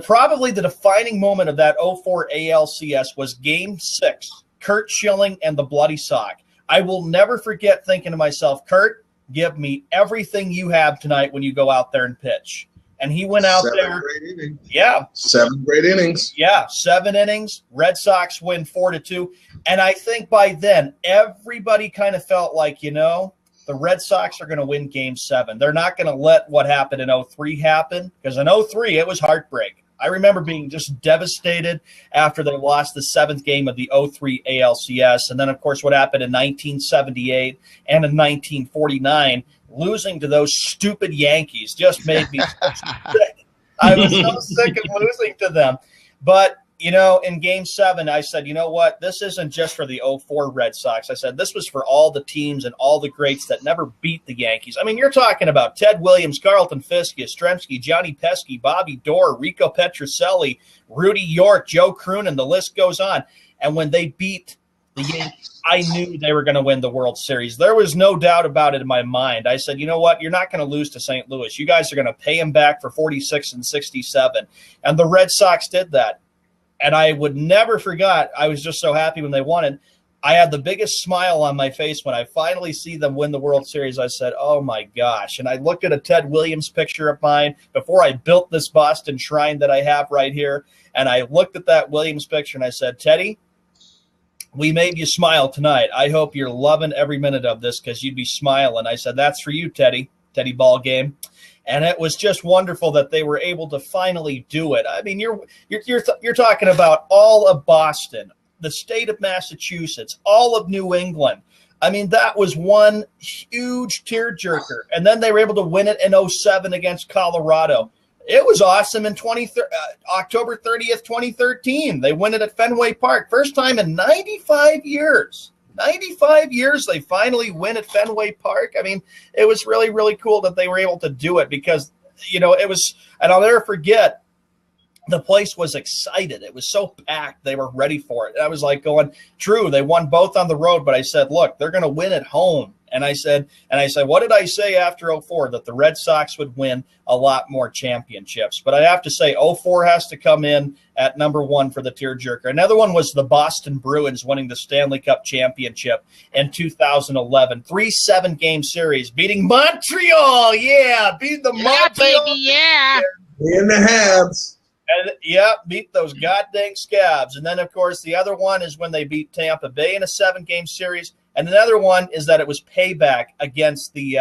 Probably the defining moment of that 04 ALCS was Game 6, Curt Schilling and the Bloody Sock. I will never forget thinking to myself, Curt, give me everything you have tonight when you go out there and pitch. And he went out there. 7 great innings. Yeah, 7 innings. Red Sox win 4-2. And I think by then, everybody kind of felt like, the Red Sox are going to win Game 7. They're not going to let what happened in 03 happen. Because in 03, it was heartbreak. I remember being just devastated after they lost the 7th game of the 03 ALCS. And then, of course, what happened in 1978 and in 1949, losing to those stupid Yankees just made me sick. I was so sick of losing to them. But, in Game 7, I said, you know what? This isn't just for the 04 Red Sox. I said this was for all the teams and all the greats that never beat the Yankees. I mean, you're talking about Ted Williams, Carlton Fisk, Yastrzemski, Johnny Pesky, Bobby Dorr, Rico Petrocelli, Rudy York, Joe Croonan, the list goes on. And when they beat the Yankees, I knew they were going to win the World Series. There was no doubt about it in my mind. I said, you know what? You're not going to lose to St. Louis. You guys are going to pay them back for 46 and 67. And the Red Sox did that. And I would never forget. I was just so happy when they won it. I had the biggest smile on my face when I finally see them win the World Series. I said, oh, my gosh. And I looked at a Ted Williams picture of mine before I built this Boston shrine that I have right here. And I looked at that Williams picture and I said, Teddy, we made you smile tonight. I hope you're loving every minute of this because you'd be smiling. I said, that's for you, Teddy ball game. And it was just wonderful that they were able to finally do it. I mean, you're talking about all of Boston, the state of Massachusetts, all of New England. I mean, that was one huge tearjerker. And then they were able to win it in 2007 against Colorado. It was awesome in October 30th, 2013. They win it at Fenway Park. First time in 95 years. 95 years they finally win at Fenway Park. I mean, it was really, really cool that they were able to do it because, it was – and I'll never forget – the place was excited. It was so packed. They were ready for it. And I was like going, true, they won both on the road, but I said, look, they're going to win at home. And I said, what did I say after 2004? That the Red Sox would win a lot more championships. But I have to say 2004 has to come in at number one for the tearjerker. Another one was the Boston Bruins winning the Stanley Cup championship in 2011. 3-7 game series, beating Montreal. Yeah, beat the Montreal. Baby, yeah. In the Habs. And, beat those goddamn Scabs. And then, of course, the other one is when they beat Tampa Bay in a 7-game series. And another one is that it was payback against the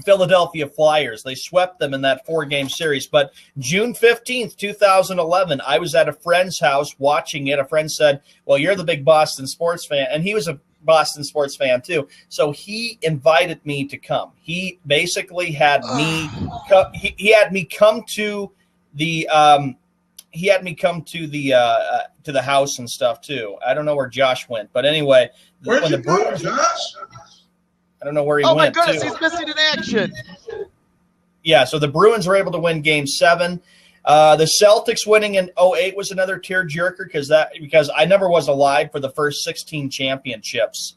Philadelphia Flyers. They swept them in that 4-game series. But June 15th, 2011, I was at a friend's house watching it. A friend said, well, you're the big Boston sports fan. And he was a Boston sports fan, too. So he invited me to come. He basically had me he had me come to the to the house and stuff too. I don't know where Josh went, but anyway, where'd you go, Josh? I don't know where he went. Oh my goodness, too. he's missing in action. Yeah, so the Bruins were able to win Game 7. The Celtics winning in 2008 was another tearjerker because I never was alive for the first 16 championships.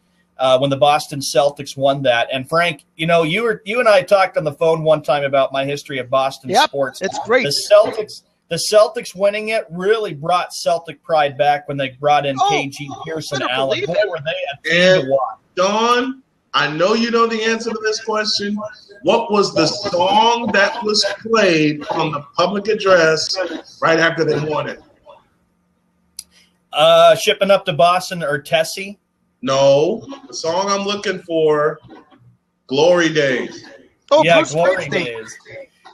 When the Boston Celtics won that. And Frank, you and I talked on the phone one time about my history of Boston sports. It's great. The Celtics winning it really brought Celtic pride back when they brought in KG Pearson Allen. Boy, were they a team to watch. Don, I know you know the answer to this question. What was the song that was played on the public address right after they won it? Shipping Up to Boston or Tessie? No, the song I'm looking for, Glory Days. Oh, yeah, Bruce Glory Springsteen. Days.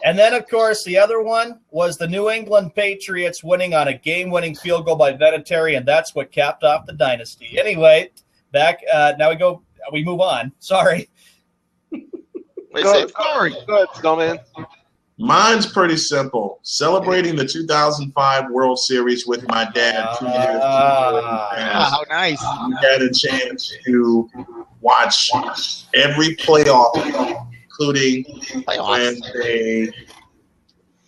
And then, of course, the other one was the New England Patriots winning on a game-winning field goal by Vinatieri, and that's what capped off the dynasty. Anyway, back now we move on. Sorry. Go ahead, Snowman. Mine's pretty simple. Celebrating the 2005 World Series with my dad. 2 years How nice. We had a chance to watch every playoff, including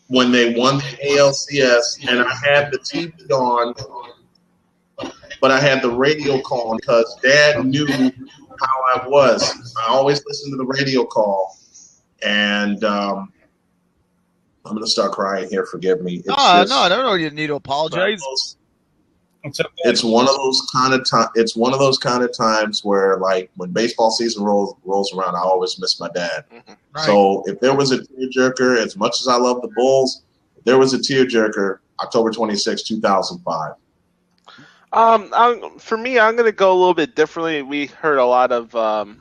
when they won the ALCS, and I had the TV on, but I had the radio call because Dad knew how I was. I always listened to the radio call, and I'm going to start crying here. Forgive me. No. You need to apologize. It's one of those kind of It's one of those kind of times where, like, when baseball season rolls around, I always miss my dad. Right. So if there was a tearjerker, as much as I love the Bulls, if there was a tearjerker, October 26, 2005. For me, I'm going to go a little bit differently. We heard a lot of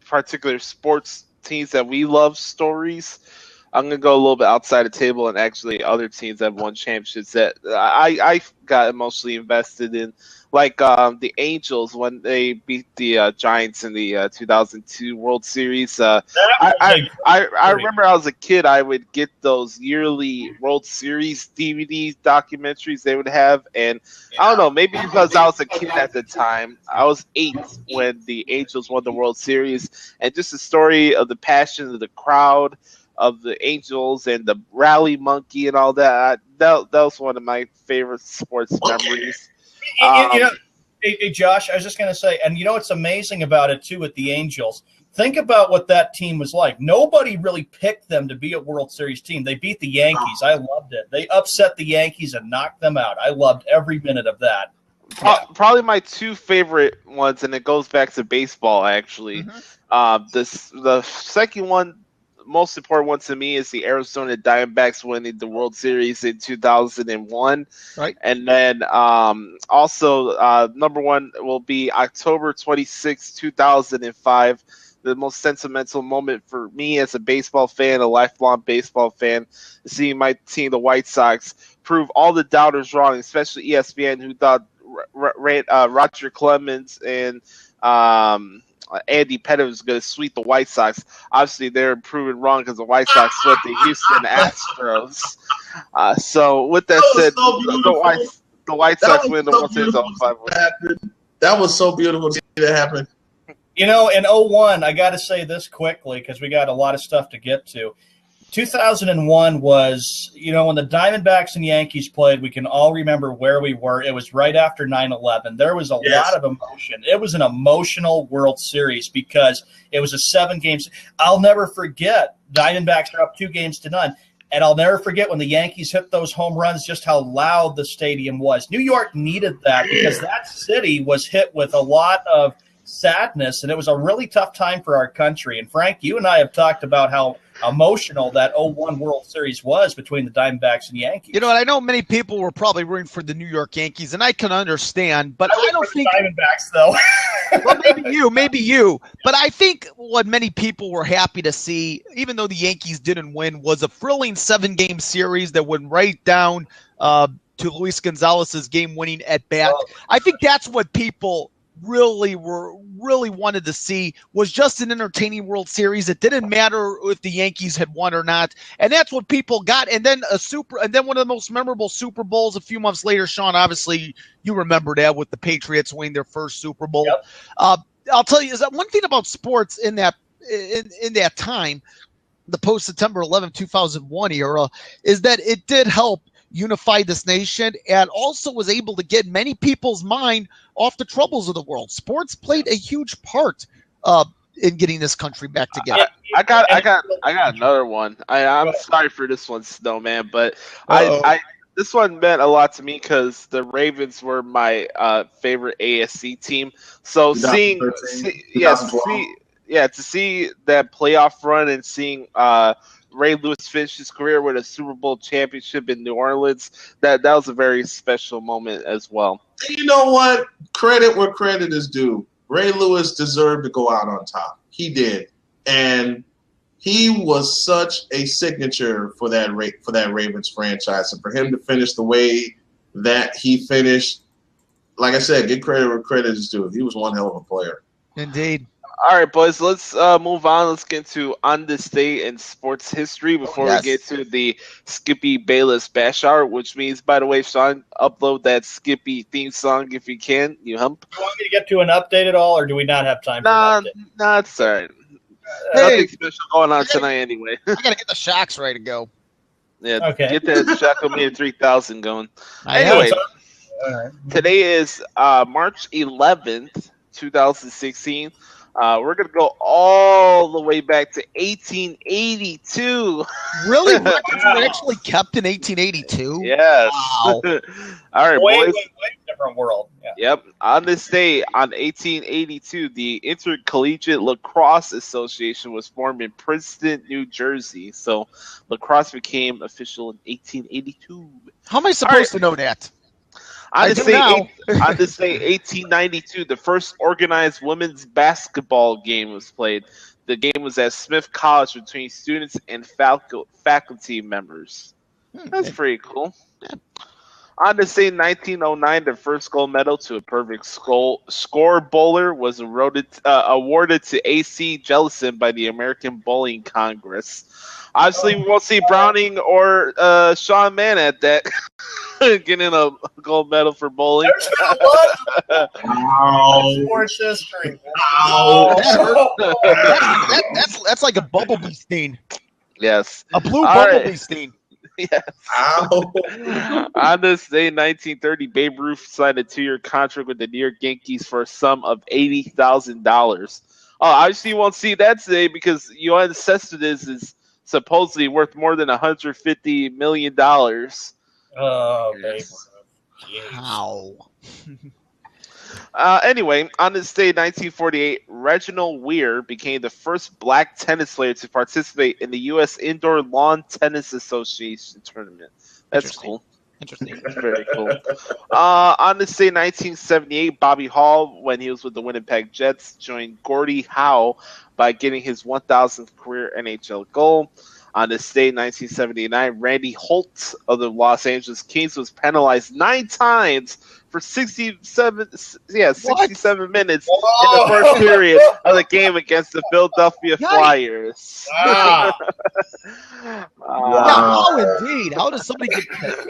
particular sports teams that we love stories. I'm going to go a little bit outside the table and actually other teams that have won championships that I got emotionally invested in, like the Angels when they beat the Giants in the 2002 World Series. I remember I was a kid, I would get those yearly World Series DVD documentaries they would have, and I don't know, maybe because I was a kid at the time, I was 8 when the Angels won the World Series, and just the story of the passion of the crowd, of the Angels and the rally monkey and all that. That was one of my favorite sports memories. Hey, Josh, I was just going to say, and you know what's amazing about it, too, with the Angels? Think about what that team was like. Nobody really picked them to be a World Series team. They beat the Yankees. I loved it. They upset the Yankees and knocked them out. I loved every minute of that. Probably my two favorite ones, and it goes back to baseball, actually. The second one, most important one to me, is the Arizona Diamondbacks winning the World Series in 2001. Right. And then also number one will be October 26, 2005. The most sentimental moment for me as a baseball fan, a lifelong baseball fan, seeing my team, the White Sox, prove all the doubters wrong, especially ESPN, who thought Roger Clemens and Andy Pettit was going to sweep the White Sox. Obviously, they're proven wrong because the White Sox swept the Houston Astros. So, with that said, the White Sox win the World Series all 5 ways. That was so beautiful to see that happen. You know, in 01, I got to say this quickly because we got a lot of stuff to get to. 2001 was, you know, when the Diamondbacks and Yankees played, we can all remember where we were. It was right after 9/11. There was a lot of emotion. It was an emotional World Series because it was a 7-game. I'll never forget. Diamondbacks are up 2-0. And I'll never forget when the Yankees hit those home runs, just how loud the stadium was. New York needed that because that city was hit with a lot of sadness, and it was a really tough time for our country. And Frank, you and I have talked about how emotional that 01 World Series was between the Diamondbacks and Yankees. You know, and I know many people were probably rooting for the New York Yankees, and I can understand, but I don't think Diamondbacks though. Well, maybe you, but I think what many people were happy to see, even though the Yankees didn't win, was a thrilling 7-game series that went right down to Luis Gonzalez's game-winning at bat. I think that's what people really wanted to see, was just an entertaining World Series. It didn't matter if the Yankees had won or not, and that's what people got. And then one of the most memorable Super Bowls a few months later. Sean, obviously you remember that, with the Patriots winning their first Super Bowl. Yep. I'll tell you, is that one thing about sports in that time, the post September 11, 2001 era, is that it did help unify this nation and also was able to get many people's mind off the troubles of the world. Sports played a huge part in getting this country back together. I got another one. I'm sorry for this one, Snowman, but this one meant a lot to me because the Ravens were my favorite ASC team. So to see that playoff run and seeing Ray Lewis finished his career with a Super Bowl championship in New Orleans, that was a very special moment as well. You know what? Credit where credit is due. Ray Lewis deserved to go out on top. He did. And he was such a signature for that Ravens franchise. And for him to finish the way that he finished, like I said, give credit where credit is due. He was one hell of a player. Indeed. All right, boys, let's move on. Let's get to On This Day in sports history before we get to the Skippy Bayless Bash Hour, which means, by the way, Sean, upload that Skippy theme song if you can. You hump. Do you want me to get to an update at all, or do we not have time for an update? Nah, it's all right. Nothing special going on tonight anyway. I got to get the Shocks ready to go. Yeah, okay. Get that Shacklemania 3000 going. Anyway, today is March 11th, 2016. We're going to go all the way back to 1882. Really? Records were actually kept in 1882? Yes. Wow. All right, boys. Way different world. Yeah. Yep. On this day, on 1882, the Intercollegiate Lacrosse Association was formed in Princeton, New Jersey. So lacrosse became official in 1882. How am I supposed to know that? On this day, 1892, the first organized women's basketball game was played. The game was at Smith College between students and faculty members. That's pretty cool. On this day, 1909, the first gold medal to a perfect score bowler was awarded to A.C. Jellison by the American Bowling Congress. Obviously, we won't see Browning or Sean Mann at that getting a gold medal for bowling. Sports history. That's like a bumblebee stain. Yes. A blue bumblebee stain. Yes. On this day, 1930, Babe Ruth signed a 2-year contract with the New York Yankees for a sum of $80,000. Oh, obviously you won't see that today because Yoenis Cespedes is supposedly worth more than $150 million. Oh, Babe Ruth. How? Anyway, on this day, 1948, Reginald Weir became the first black tennis player to participate in the U.S. Indoor Lawn Tennis Association tournament. That's cool. Interesting. That's very cool. On this day, 1978, Bobby Hall, when he was with the Winnipeg Jets, joined Gordie Howe by getting his 1,000th career NHL goal. On this day, 1979, Randy Holt of the Los Angeles Kings was penalized 9 times for 67 minutes in the first period of the game against the Philadelphia Flyers. Wow. How indeed? How does somebody get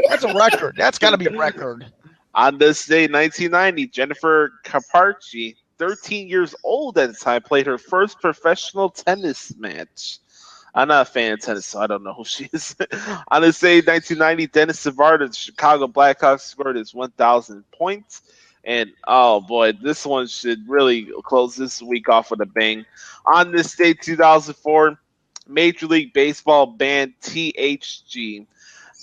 that's a record. That's got to be a record. On this day, 1990, Jennifer Caparci, 13 years old at the time, played her first professional tennis match. I'm not a fan of tennis, so I don't know who she is. On this day, 1990, Dennis Savard of the Chicago Blackhawks scored his 1,000 points. And, oh, boy, this one should really close this week off with a bang. On this day, 2004, Major League Baseball banned THG.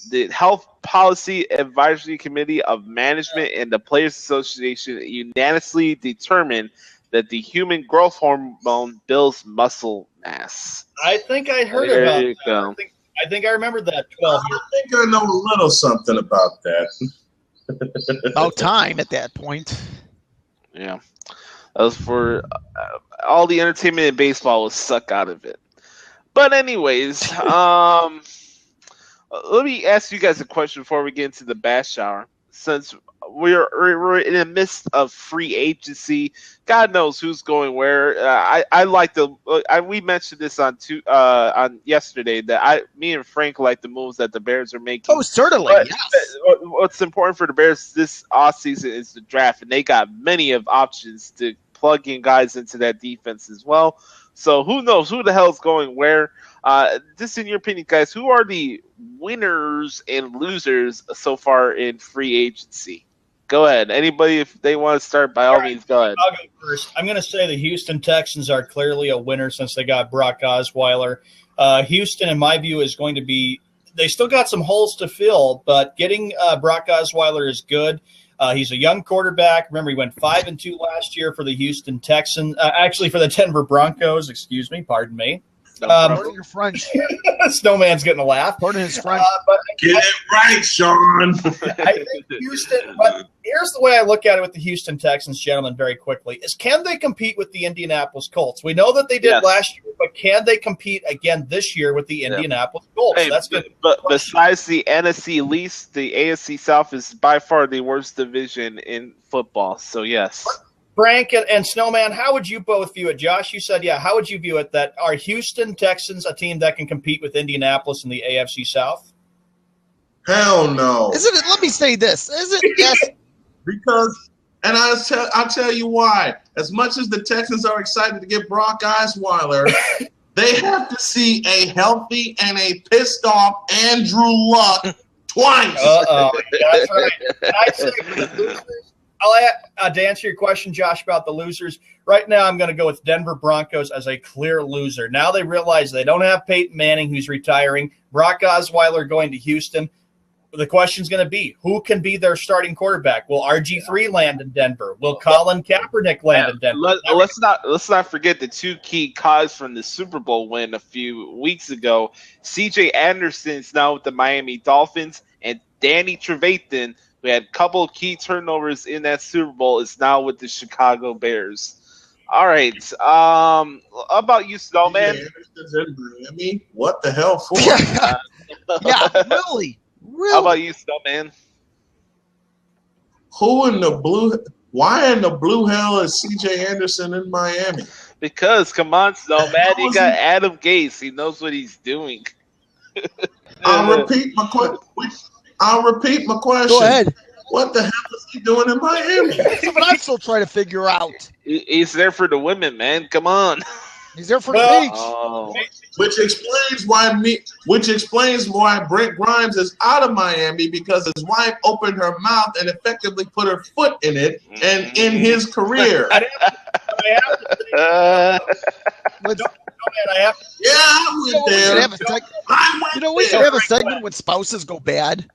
The Health Policy Advisory Committee of Management and the Players Association unanimously determined that the human growth hormone builds muscle mass. I think I heard about that. I think I remember that 12 years. I think I know a little something about that. About time at that point. Yeah. That was for all the entertainment in baseball was sucked out of it. But anyways, let me ask you guys a question before we get into the bash hour. Since we're in the midst of free agency, God knows who's going where. I like we mentioned this on yesterday that me and Frank like the moves that the Bears are making. Oh, certainly. But yes. What's important for the Bears this offseason is the draft, and they got many of options to plug in guys into that defense as well. So who knows who the hell's going where? Just in your opinion, guys, who are the winners and losers so far in free agency? Go ahead. Anybody, if they want to start, by all means, go ahead. I'll go first. I'm going to say the Houston Texans are clearly a winner since they got Brock Osweiler. Houston, in my view, is going to be – they still got some holes to fill, but getting Brock Osweiler is good. He's a young quarterback. Remember, he went 5-2 last year for the Houston Texans. Actually, for the Denver Broncos. Excuse me. Pardon me. Pardon your French. Snowman's getting a laugh. Pardon his French. Get it right, Sean. I think Houston. But here's the way I look at it with the Houston Texans, gentlemen, very quickly: is can they compete with the Indianapolis Colts? We know that they did last year, but can they compete again this year with the Indianapolis Colts? Hey, but besides the NFC East, the AFC South is by far the worst division in football. So yes. Frank and Snowman, how would you both view it? Josh, you said, how would you view it? That are Houston Texans a team that can compete with Indianapolis in the AFC South? Hell no. Isn't it? Let me say this. Is it? Yes. Because, and I'll tell you why. As much as the Texans are excited to get Brock Osweiler, they have to see a healthy and a pissed off Andrew Luck twice. That's right. And I'd say the losers. To answer your question, Josh, about the losers, right now I'm going to go with Denver Broncos as a clear loser. Now they realize they don't have Peyton Manning, who's retiring, Brock Osweiler going to Houston. The question's going to be, who can be their starting quarterback? Will RG3 land in Denver? Will Colin Kaepernick land in Denver? Let's not forget the two key cogs from the Super Bowl win a few weeks ago. C.J. Anderson's now with the Miami Dolphins, and Danny Trevathan, who had a couple of key turnovers in that Super Bowl, is now with the Chicago Bears. All right. How about you, Snowman? Miami? What the hell for? Really? How about you, Snowman? Why in the blue hell is C.J. Anderson in Miami? Because, come on, Snowman, you got Adam Gase. He knows what he's doing. I'll repeat my question. Go ahead. What the hell is he doing in Miami? That's what I'm still trying to figure out. He's there for the women, man. Come on. He's there for the beach. So Which explains why Brent Grimes is out of Miami, because his wife opened her mouth and effectively put her foot in it and in his career. I we should have a segment when spouses go bad.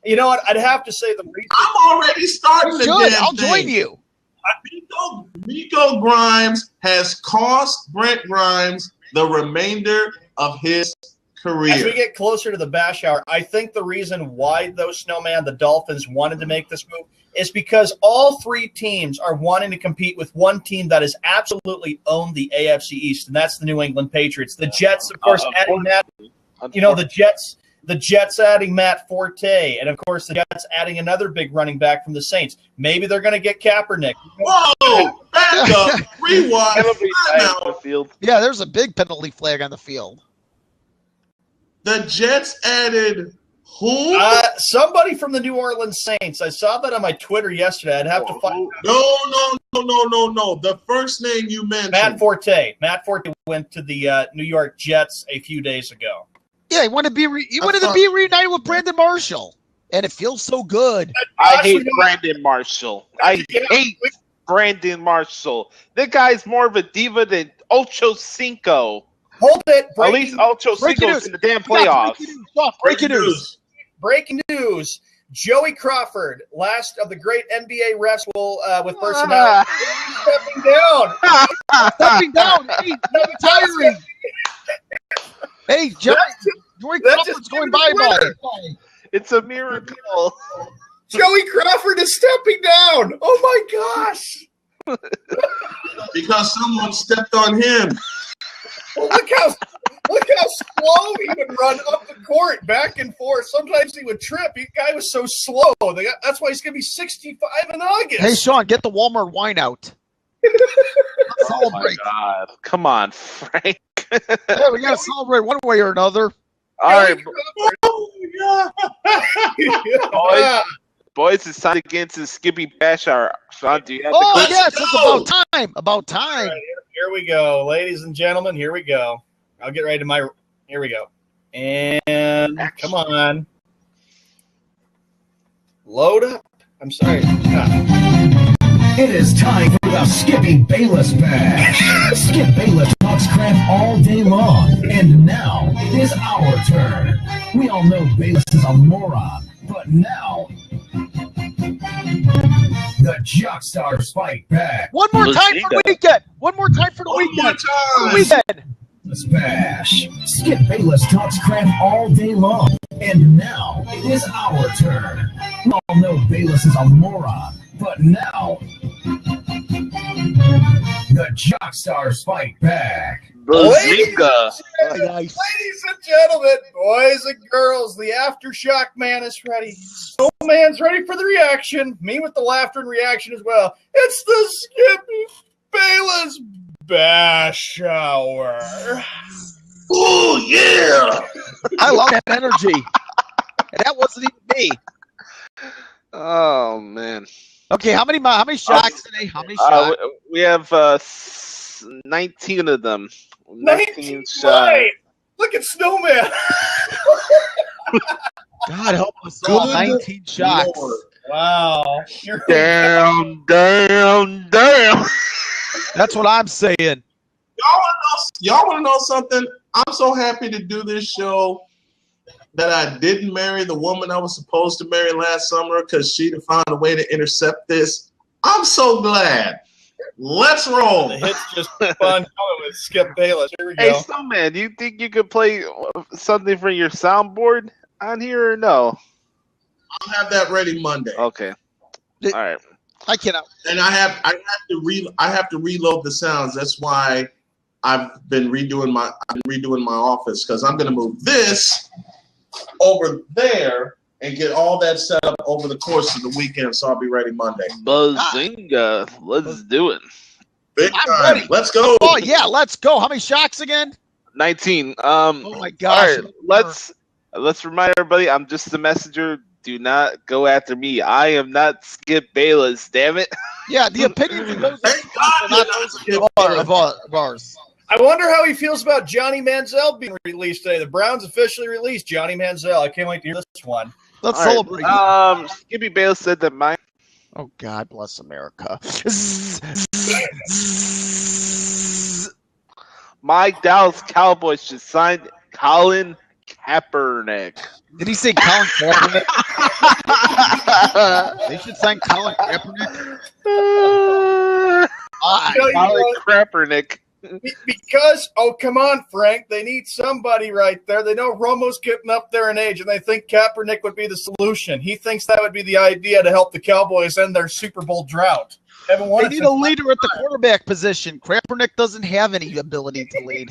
You know what? I'd have to say the reason. I'm already starting the damn I'll join you. Nico Grimes has cost Brent Grimes the remainder of his career. As we get closer to the bash hour, I think the reason why the Dolphins wanted to make this move is because all three teams are wanting to compete with one team that has absolutely owned the AFC East, and that's the New England Patriots. The Jets, of course, adding that. The Jets adding Matt Forte, and of course the Jets adding another big running back from the Saints. Maybe they're going to get Kaepernick. Whoa! Back up! Rewind. Yeah, there's a big penalty flag on the field. The Jets added who? Somebody from the New Orleans Saints. I saw that on my Twitter yesterday. I'd have to find. No. The first name you mentioned. Matt Forte. Matt Forte went to the New York Jets a few days ago. Yeah, he wanted to be reunited with Brandon Marshall, and it feels so good. I hate Brandon Marshall. I hate Brandon Marshall. That guy's more of a diva than Ocho Cinco. Hold it. At least Ocho Cinco's in the damn playoffs. Breaking news. Joey Crawford, last of the great NBA refs with personality, stepping down. Hey, retiring. Hey, Joey Crawford's going bye-bye. It's a miracle. Joey Crawford is stepping down. Oh, my gosh. Because someone stepped on him. Well, look how slow he would run up the court, back and forth. Sometimes he would trip. The guy was so slow. That's why he's going to be 65 in August. Hey, Sean, get the Walmart wine out. Oh, my God. Come on, Frank. Yeah, we got to celebrate one way or another. All right. Boys, it's time to get into the Skippy Bash Hour. Sean, do you have the yes, it's about time. Right, here we go. Ladies and gentlemen, here we go. I'll get right to here we go. And come on. Load up. I'm sorry. It is time for the Skippy Bayless Bash. Skip Bayless talks crap all day long, and now it is our turn. We all know Bayless is a moron, but now the Jockstars fight back. One more time for the weekend. One more time for the weekend. Bayless Bash. Skip Bayless talks crap all day long, and now it is our turn. We all know Bayless is a moron, but now the Jockstars fight back. Ladies and gentlemen, boys and girls, the Aftershock man is ready. Snowman's ready for the reaction. Me with the laughter and reaction as well. It's the Skippy Bayless Bash Hour. Oh, yeah! I love that energy. And that wasn't even me. Oh, man. Okay, how many shocks today? How many shocks? We have 19 of them. 19 shots. Right. Look at Snowman. God help us all. 19 shocks. Lord. Wow. Damn. That's what I'm saying. Y'all want to know something? I'm so happy to do this show that I didn't marry the woman I was supposed to marry last summer because she'd have found a way to intercept this. I'm so glad. Let's roll. The hit's just fun coming with Skip Bayless. Here we go. Hey, Snowman, do you think you could play something for your soundboard on here or no? I'll have that ready Monday. Okay. All right. I cannot. And I have to reload the sounds. That's why I've been redoing my office, because I'm going to move this over there and get all that set up over the course of the weekend, so I'll be ready Monday. Bazinga. Let's do it. Big I'm time. ready. Let's go. Oh, yeah, let's go. How many shocks again? 19. Oh, my gosh. All right, let's remind everybody, I'm just the messenger. Do not go after me. I am not Skip Bayless, damn it. Yeah, the opinions of those Thank God are not those of ours. I wonder how he feels about Johnny Manziel being released today. The Browns officially released Johnny Manziel. I can't wait to hear this one. Let's celebrate. Skippy Bayless said that my. Oh, God bless America. My Dallas Cowboys should sign Colin Kaepernick. Did he say Colin Kaepernick? They should sign Colin Kaepernick. Colin Kaepernick. Because, come on, Frank, they need somebody right there. They know Romo's getting up there in age, and they think Kaepernick would be the solution. He thinks that would be the idea to help the Cowboys end their Super Bowl drought. They need a leader at the quarterback position. Kaepernick doesn't have any ability to lead.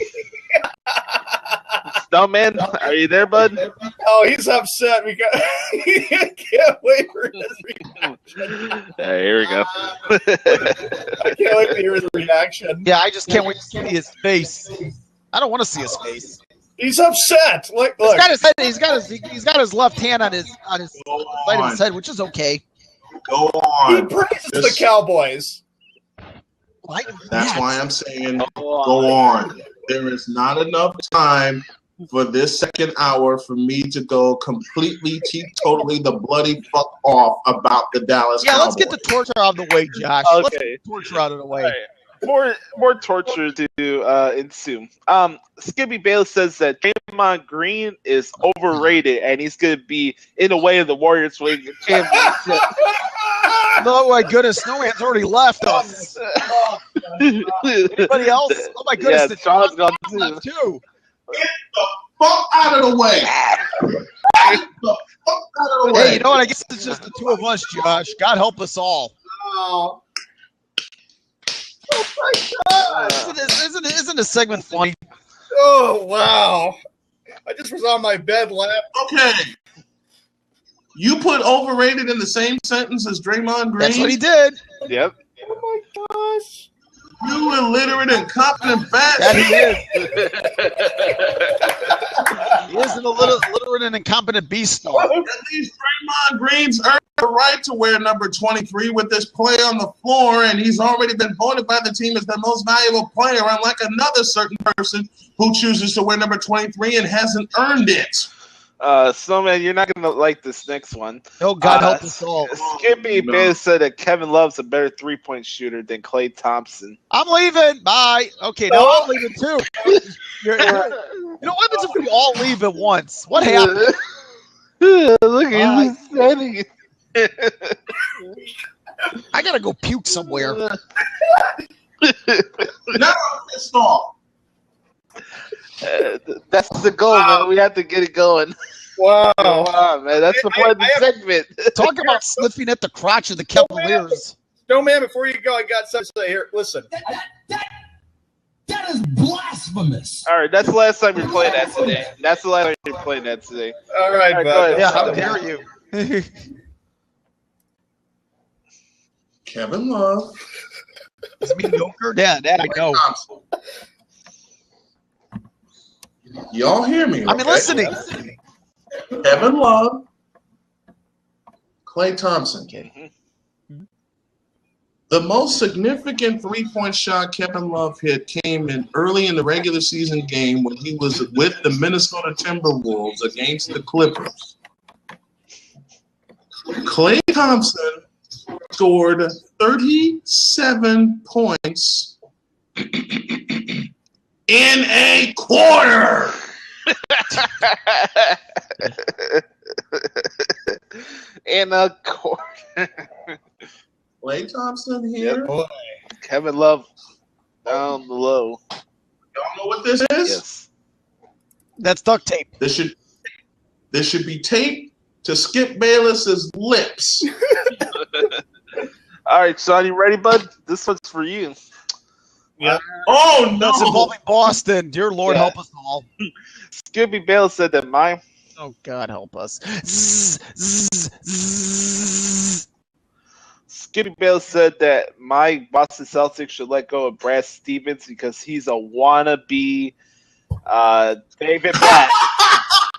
Snowman, are you there, bud? Oh, he's upset because he can't wait for his reaction. Here we go. I can't wait to hear his reaction. Yeah, I just can't wait to see his face. I don't want to see his face. He's upset. Look. He's got his head. He's got his left hand on his side of his head, which is okay. Go on. He praises the Cowboys. That's why I'm saying go on. There is not enough time for this second hour for me to go completely, totally the bloody fuck off about the Dallas Cowboys. Let's get the torture out of the way, Josh. Okay. Let's get the torture out of the way. Right. More torture to ensue. Skippy Bayless says that Draymond Green is overrated and he's going to be in the way of the Warriors winning the championship. Oh my goodness, Snowman's already left us. Anybody else? Oh my goodness, yeah, Sean's gone too. Get the fuck out of the way. Get the fuck out of the way. Hey, you know what? I guess it's just the two of us, Josh. God help us all. Oh my God! Isn't this segment funny? Oh wow! I just was on my bed laughing. Okay. You put overrated in the same sentence as Draymond Green? That's what he did. Yep. Oh my gosh! You illiterate, incompetent bastard. That he is. He is an illiterate and incompetent beast. At least Draymond Green's earned the right to wear number 23 with this play on the floor, and he's already been voted by the team as the most valuable player, unlike another certain person who chooses to wear number 23 and hasn't earned it. Snowman, you're not going to like this next one. Oh, God help us all. Skippy Bayless said that Kevin Love's a better three-point shooter than Klay Thompson. I'm leaving. Bye. Okay, now I'm leaving too. You know what happens if we all leave at once? What happened? Look at him. I got to go puke somewhere. Now I'm pissed off. That's the goal, man. We have to get it going. Wow, man. That's the point of the segment. Talk about sniffing at the crotch of the Cavaliers. Snowman, before you go, I got something to say here. Listen. That is blasphemous. All right, that's the last time you're playing that today. That's the last time you're playing that today. All right, bud. Yeah, how dare you? Kevin Love. Is mediocre? Yeah, that I know. Y'all hear me? I'm listening. Kevin Love, Klay Thompson. Okay. The most significant three-point shot Kevin Love hit came in early in the regular season game when he was with the Minnesota Timberwolves against the Clippers. Klay Thompson scored 37 points in a quarter. In a quarter. Klay Thompson here. Yep. Kevin Love down the low. Y'all know what this is? Yes. That's duct tape. This should be taped to Skip Bayless's lips. All right, Sean, you ready, bud? This one's for you. Yeah. Oh no! That's involving Boston. Dear Lord, help us all. Skippy Bayless said that my. Oh God, help us. Skippy Bayless said that my Boston Celtics should let go of Brad Stevens because he's a wannabe David Blatt.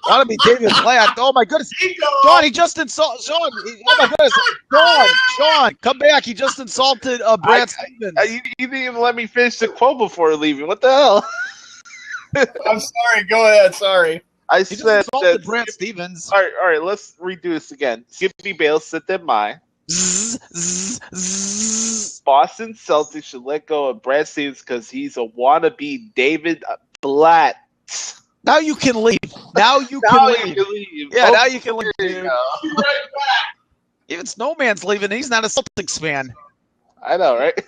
Gotta be David Blatt. Oh my goodness. Sean, he just insulted Sean. Oh my goodness. Sean, come back. He just insulted Brad Stevens. You didn't even let me finish the quote before leaving. What the hell? I'm sorry. Go ahead. Sorry. I He said just insulted that. Brad Stevens. All right. Let's redo this again. Skippy Bayless said that Boston Celtics should let go of Brad Stevens because he's a wannabe David Blatt. Now you can leave. Now you can leave. Yeah, now you can leave. Dude. Even Snowman's leaving. He's not a Celtics fan. I know, right?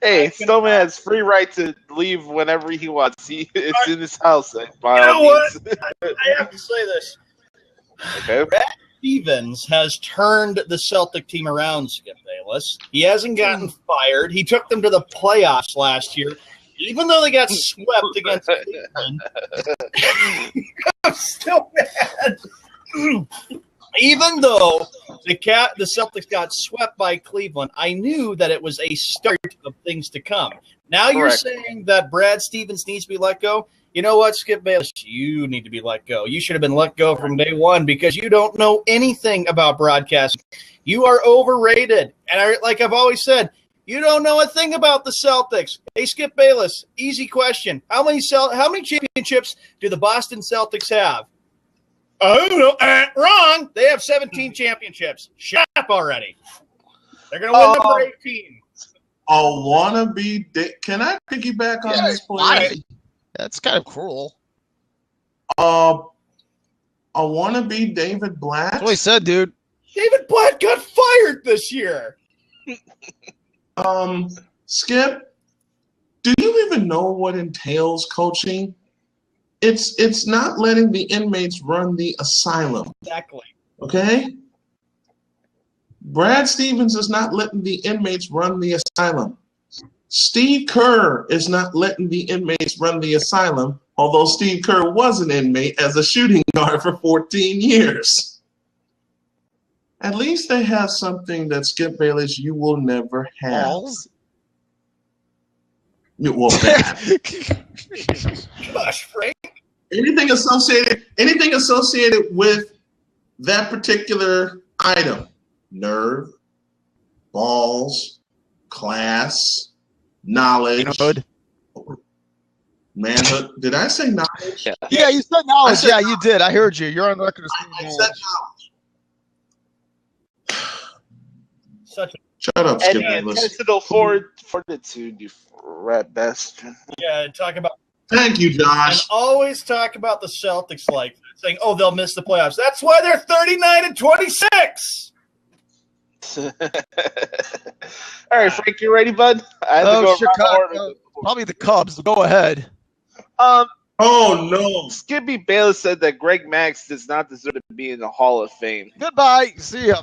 Hey, Snowman has free right to leave whenever he wants. It's in his house. You know what? I have to say this. Okay. Brad Stevens has turned the Celtic team around, Skip Bayless. He hasn't gotten fired. He took them to the playoffs last year. Even though they got swept against Cleveland, I'm still mad. Even though the Celtics got swept by Cleveland, I knew that it was a start of things to come. Now you're saying that Brad Stevens needs to be let go? You know what, Skip Bayless? You need to be let go. You should have been let go from day one because you don't know anything about broadcasting. You are overrated. And like I've always said, you don't know a thing about the Celtics. Hey, Skip Bayless, easy question. How many championships do the Boston Celtics have? I don't know. Wrong. They have 17 championships. Shut up already. They're going to win number 18. Can I piggyback on this, please? That's kind of cruel. A wannabe David Blatt? That's what he said, dude. David Blatt got fired this year. Skip, do you even know what entails coaching? It's not letting the inmates run the asylum. Exactly. Okay? Brad Stevens is not letting the inmates run the asylum. Steve Kerr is not letting the inmates run the asylum, although Steve Kerr was an inmate as a shooting guard for 14 years. At least they have something that, Skip Bayless, you will never have. Balls? Well, Gosh, Frank. anything associated with that particular item. Nerve, balls, class, knowledge. Manhood. Did I say knowledge? Yeah, you said knowledge. Yeah, you did. I heard you. You're on record as saying knowledge. I said knowledge. Shut up, Skip Bayless. Intentional fortitude, you rat bastard. Yeah, talk about. Thank you, Josh. And always talk about the Celtics like that, saying, "Oh, they'll miss the playoffs." That's why they're 39-26. All right, Frank, you ready, bud? I have to go Chicago. Probably the Cubs. Go ahead. Oh no! Skippy Bayless said that Greg Max does not deserve to be in the Hall of Fame. Goodbye. See ya.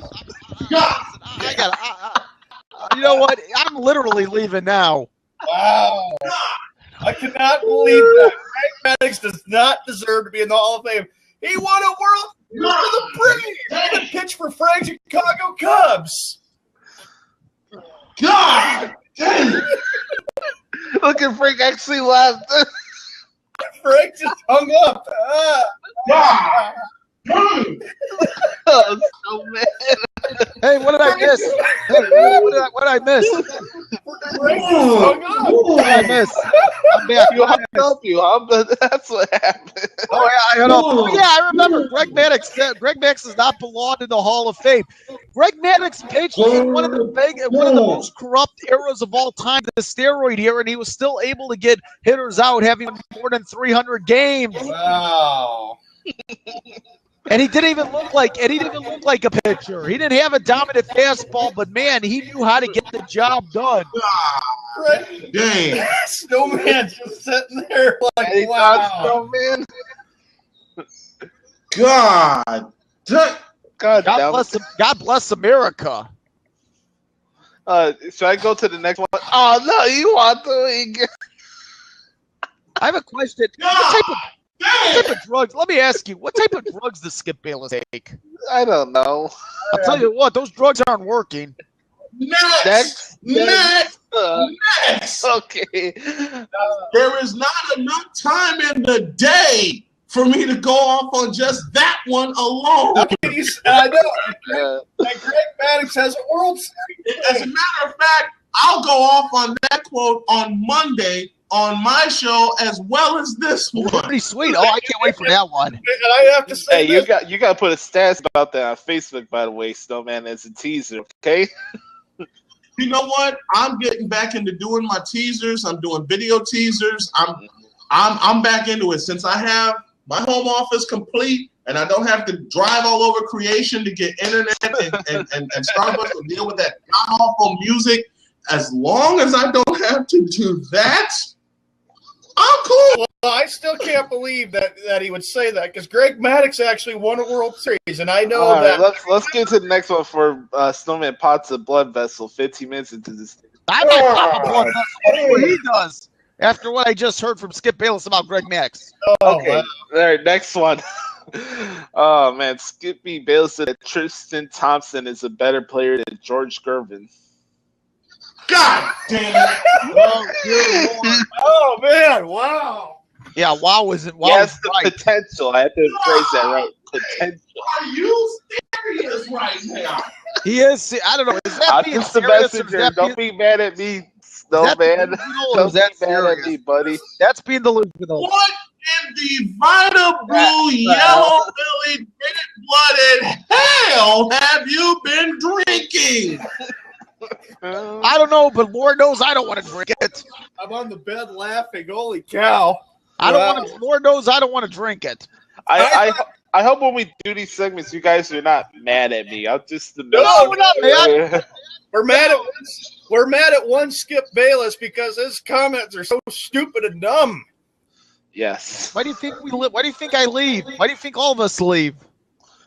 You know what? I'm literally leaving now. Wow. I cannot believe that. Greg Maddux does not deserve to be in the Hall of Fame. He won a World for the Braves. He can pitch for Frank Chicago Cubs. God damn! Look at Frank actually laughed. Frank just hung up. God. Oh, so mad. Hey, what did I miss? Hey, what did I miss? Frank just hung up. What did I miss? I'm back. You hung up, that's what happened. Oh, yeah, I hung up. Oh, yeah, I remember. Greg Maddux does not belong in the Hall of Fame. Greg Maddux pitched in one of the most corrupt eras of all time, the steroid era, and he was still able to get hitters out, having more than 300 games. Wow. And he didn't even look like a pitcher. He didn't have a dominant fastball, but man, he knew how to get the job done. Right? Dang. Snowman just sitting there like, Hey, wow. Snowman. God. God bless America. Should I go to the next one? Oh no, you want to? I have a question. What type of drugs? Let me ask you. What type of drugs does Skip Bayless take? I don't know. I'll tell you what. Those drugs aren't working. Next. Okay. There is not enough time in the day for me to go off on just that one alone. I know. And Greg Maddux has a World Series. As a matter of fact, I'll go off on that quote on Monday on my show as well as this one. Pretty sweet. Oh, I can't wait for that one. And I have to say, hey, you got to put a status about that on Facebook, by the way, Snowman, as a teaser, okay? You know what? I'm getting back into doing my teasers. I'm doing video teasers. I'm back into it since I have my home office complete and I don't have to drive all over creation to get internet and Starbucks to deal with that awful music. As long as I don't have to do that, I'm cool. Well, I still can't believe that he would say that because Greg Maddux actually won a World Series, and I know that. Right, let's get to the next one for Snowman Potts a blood vessel. 15 mints into this. I might pop a blood vessel. That's what he does. After what I just heard from Skip Bayless about Greg Maddux. Okay, wow. All right, next one. Oh man, Skippy Bayless said that Tristan Thompson is a better player than George Gervin. God damn it! Oh man! Wow. Yeah, wow isn't wow. Yes, the right. Potential. I have to phrase that right. Potential. Are you serious right now? He is. I don't know. Is that being just the serious? messenger. Don't be mad at me, Snowman. Don't be mad at me, buddy. That's being delusional. What in the Vita Blue Yellow Belly Blooded hell have you been drinking? I don't know, but Lord knows I don't want to drink it. I'm on the bed laughing. Holy cow! I don't want to. Lord knows I don't want to drink it. I hope when we do these segments, you guys are not mad at me. I'll just no, we're not mad. We're mad at one Skip Bayless because his comments are so stupid and dumb. Yes. Why do you think Why do you think I leave? Why do you think all of us leave?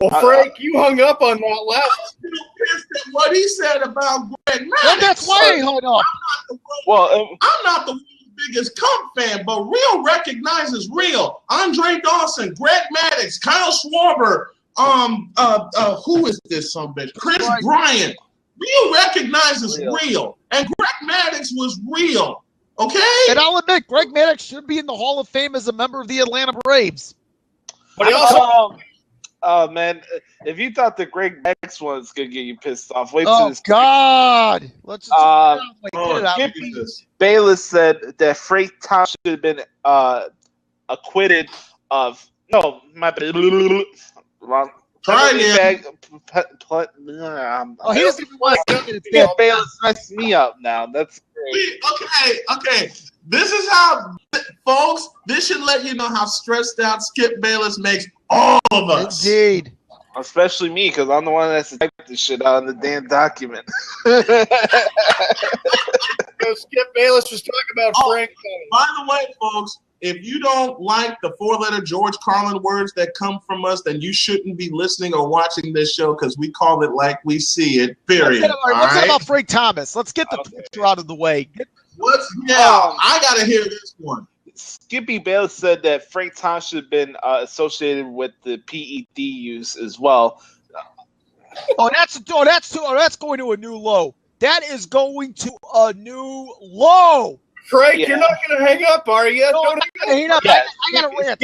Well, Frank, you hung up on that last. I'm still pissed at what he said about Greg Maddux. Well, that's why I hung up. I'm not the biggest Cump fan, but real recognizes real. Andre Dawson, Greg Maddux, Kyle Schwarber, who is this son bitch? Chris Bryant. Real recognizes real. And Greg Maddux was real. Okay? And I'll admit, Greg Maddux should be in the Hall of Fame as a member of the Atlanta Braves. But he also... Oh man! If you thought the Greg Maddux one was gonna get you pissed off, wait till this. Oh God! Let's just Skippy Bayless said that Frank Thompson should have been acquitted of wrong. Try again. He doesn't even want to get it. Bayless messed me up now. That's great. Okay. This is how, folks. This should let you know how stressed out Skip Bayless makes all of us. Indeed. Especially me, because I'm the one that's typed this shit out in the damn document. Skip Bayless was talking about Frank. By the way, folks, if you don't like the four-letter George Carlin words that come from us, then you shouldn't be listening or watching this show because we call it like we see it, period. Let's talk about Frank Thomas. Let's get the picture out of the way. I got to hear this one. Skippy Bayless said that Frank Thomas should have been associated with the PED use as well. That's going to a new low. That is going to a new low. Frank, you're not going to hang up, are you? No, I'm not going to hang up. I got to rant.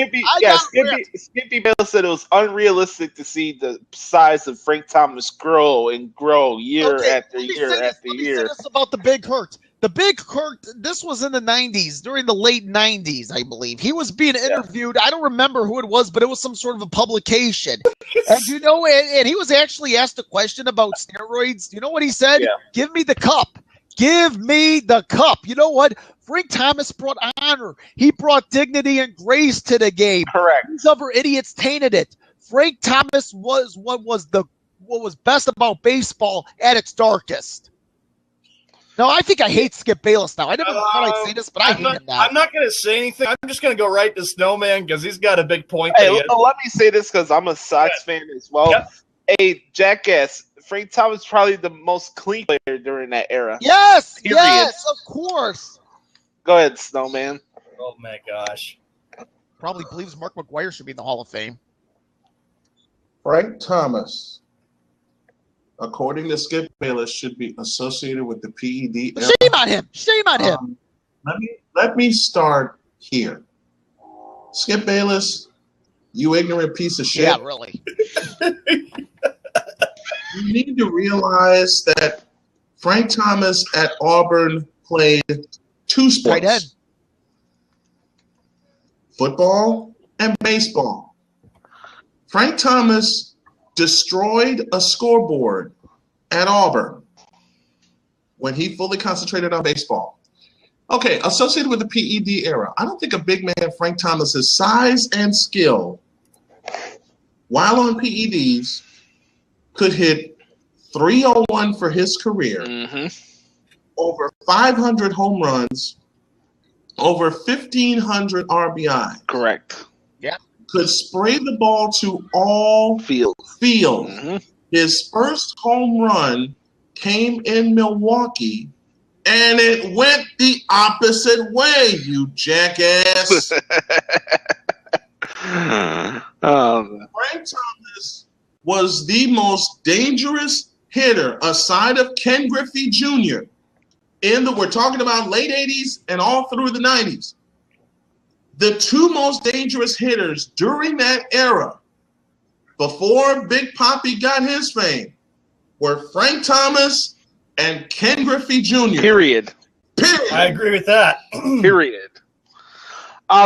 Skippy Bayless said it was unrealistic to see the size of Frank Thomas grow year after year after year. Let me say this about the Big Hurt. The Big Hurt, this was in the 90s, during the late 90s, I believe. He was being interviewed. I don't remember who it was, but it was some sort of a publication. And and he was actually asked a question about steroids. You know what he said? Yeah. Give me the cup. Give me the cup. You know what? Frank Thomas brought honor. He brought dignity and grace to the game. Correct. These other idiots tainted it. Frank Thomas was what was best about baseball at its darkest. No, I think I hate Skip Bayless now. I never thought I'd say this, but I hate him now. I'm not going to say anything. I'm just going to go right to Snowman because he's got a big point. Hey, let me say this because I'm a Sox fan as well. Yep. Hey, jackass, Frank Thomas was probably the most clean player during that era. Yes, yes, of course. Go ahead, Snowman. Oh, my gosh. Probably believes Mark McGwire should be in the Hall of Fame. Frank Thomas, according to Skip Bayless, should be associated with the PED. Shame on him. Shame on him. Let me start here. Skip Bayless, You ignorant piece of shit. Yeah, really. You need to realize that Frank Thomas at Auburn played two sports. Tight end. Football and baseball. Frank Thomas destroyed a scoreboard at Auburn when he fully concentrated on baseball. Okay, associated with the PED era, I don't think a big man Frank Thomas's size and skill while on PEDs could hit 301 for his career, over 500 home runs, over 1,500 RBI. Correct. Yeah. Could spray the ball to all fields. His first home run came in Milwaukee, and it went the opposite way, you jackass. Frank Thomas was the most dangerous hitter aside of Ken Griffey Jr. We're talking about late 80s and all through the 90s. The two most dangerous hitters during that era, before Big Papi got his fame, were Frank Thomas and Ken Griffey Jr. Period. I agree with that. Period.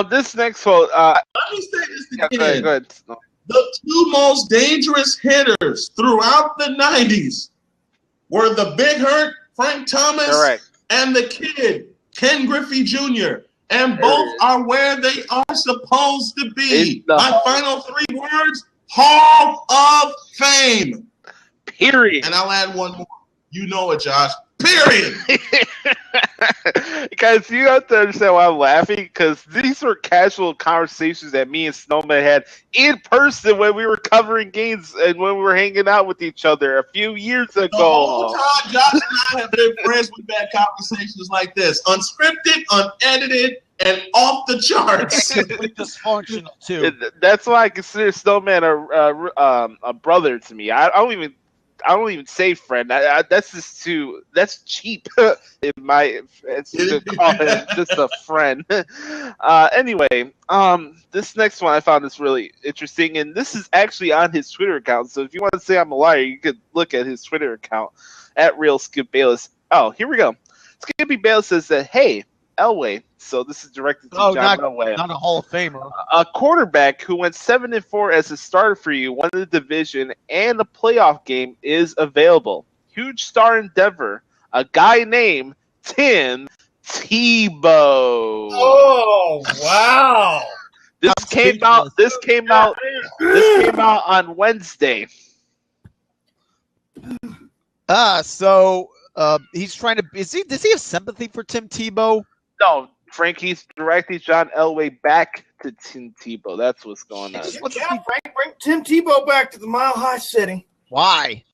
This next one. Let me say this again. Go ahead. The two most dangerous hitters throughout the 90s were the Big Hurt, Frank Thomas, and the kid, Ken Griffey Jr. And both are where they are supposed to be. My final three words, Hall of Fame. Period. And I'll add one more. You know it, Josh. Period. Guys, you have to understand why I'm laughing, because these were casual conversations that me and Snowman had in person when we were covering games and when we were hanging out with each other a few years ago. The whole time, Josh and I have been friends with bad conversations like this. Unscripted, unedited, and off the charts. Dysfunctional, too. That's why I consider Snowman a brother to me. I don't even say friend. That's just that's cheap. It's to call him just a friend. Anyway, this next one I found is really interesting, and this is actually on his Twitter account. So if you want to say I'm a liar, you could look at his Twitter account at Real Skip Bayless. Oh, here we go. Skippy Bayless says that, hey, Elway. So this is directed to John Elway. Not a Hall of Famer. A quarterback who went 7-4 as a starter for you, won the division and a playoff game is available. Huge star in Denver. A guy named Tim Tebow. Oh wow! This came out on Wednesday. So he's trying to. Does he have sympathy for Tim Tebow? No, Frank. He's directing John Elway back to Tim Tebow. That's what's going on. Frank, bring Tim Tebow back to the Mile High City. Why?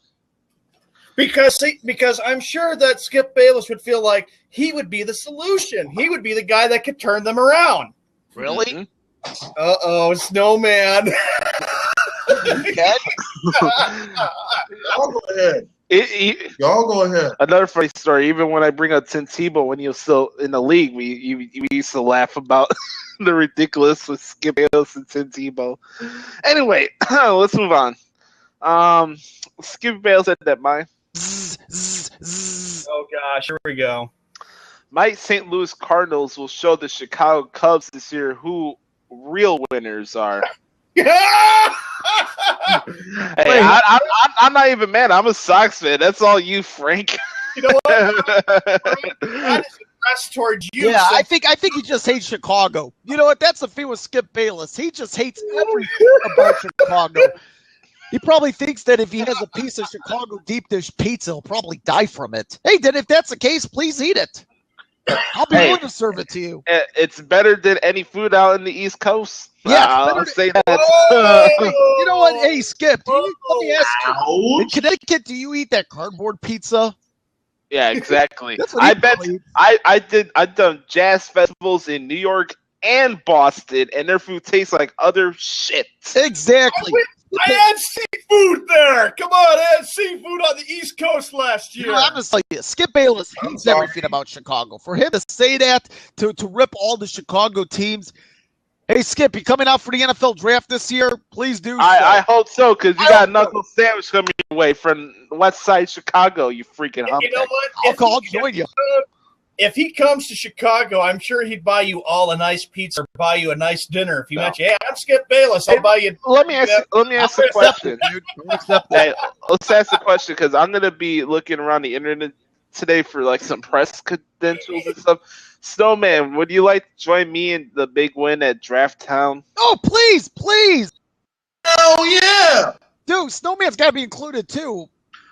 Because I'm sure that Skip Bayless would feel like he would be the solution. He would be the guy that could turn them around. Really? Uh-oh, Snowman. Y'all go ahead. Y'all go ahead. Another funny story. Even when I bring up Tim Tebow when he was still in the league, we used to laugh about the ridiculous with Skip Bayless and Tim Tebow. Anyway, let's move on. Skip Bayless said that Oh gosh, here we go. My St. Louis Cardinals will show the Chicago Cubs this year who real winners are. Hey, I'm not even mad. I'm a Sox fan. That's all you, Frank. You know what? That is addressed towards you. Yeah, I think he just hates Chicago. You know what? That's the thing with Skip Bayless. He just hates everything about Chicago. He probably thinks that if he has a piece of Chicago deep dish pizza, he'll probably die from it. Hey, then if that's the case, please eat it. I'll be willing to serve it to you. It's better than any food out in the East Coast. Yeah, I'll say that. You know what? Hey, Skip, let me ask you. In Connecticut, do you eat that cardboard pizza? Yeah, exactly. I've done jazz festivals in New York and Boston, and their food tastes like other shit. Exactly. I had seafood there. Come on, I had seafood on the East Coast last year. You know, I'm just like Skip Bayless hates everything about Chicago. For him to say that, to rip all the Chicago teams, Hey, Skip, you coming out for the NFL draft this year? Please do. I hope so, because you got a knuckle sandwich coming your way from West Side Chicago. You freaking humpback. You know what? I'll join you. If he comes to Chicago, I'm sure he'd buy you all a nice pizza or buy you a nice dinner. If he met you, hey, I'm Skip Bayless. I'll buy you. Let me ask a question. Hey, let's ask the question because I'm gonna be looking around the internet today for like some press credentials and stuff. Snowman, would you like to join me in the big win at Draft Town? Oh, please, please. Oh yeah, dude, Snowman's got to be included too.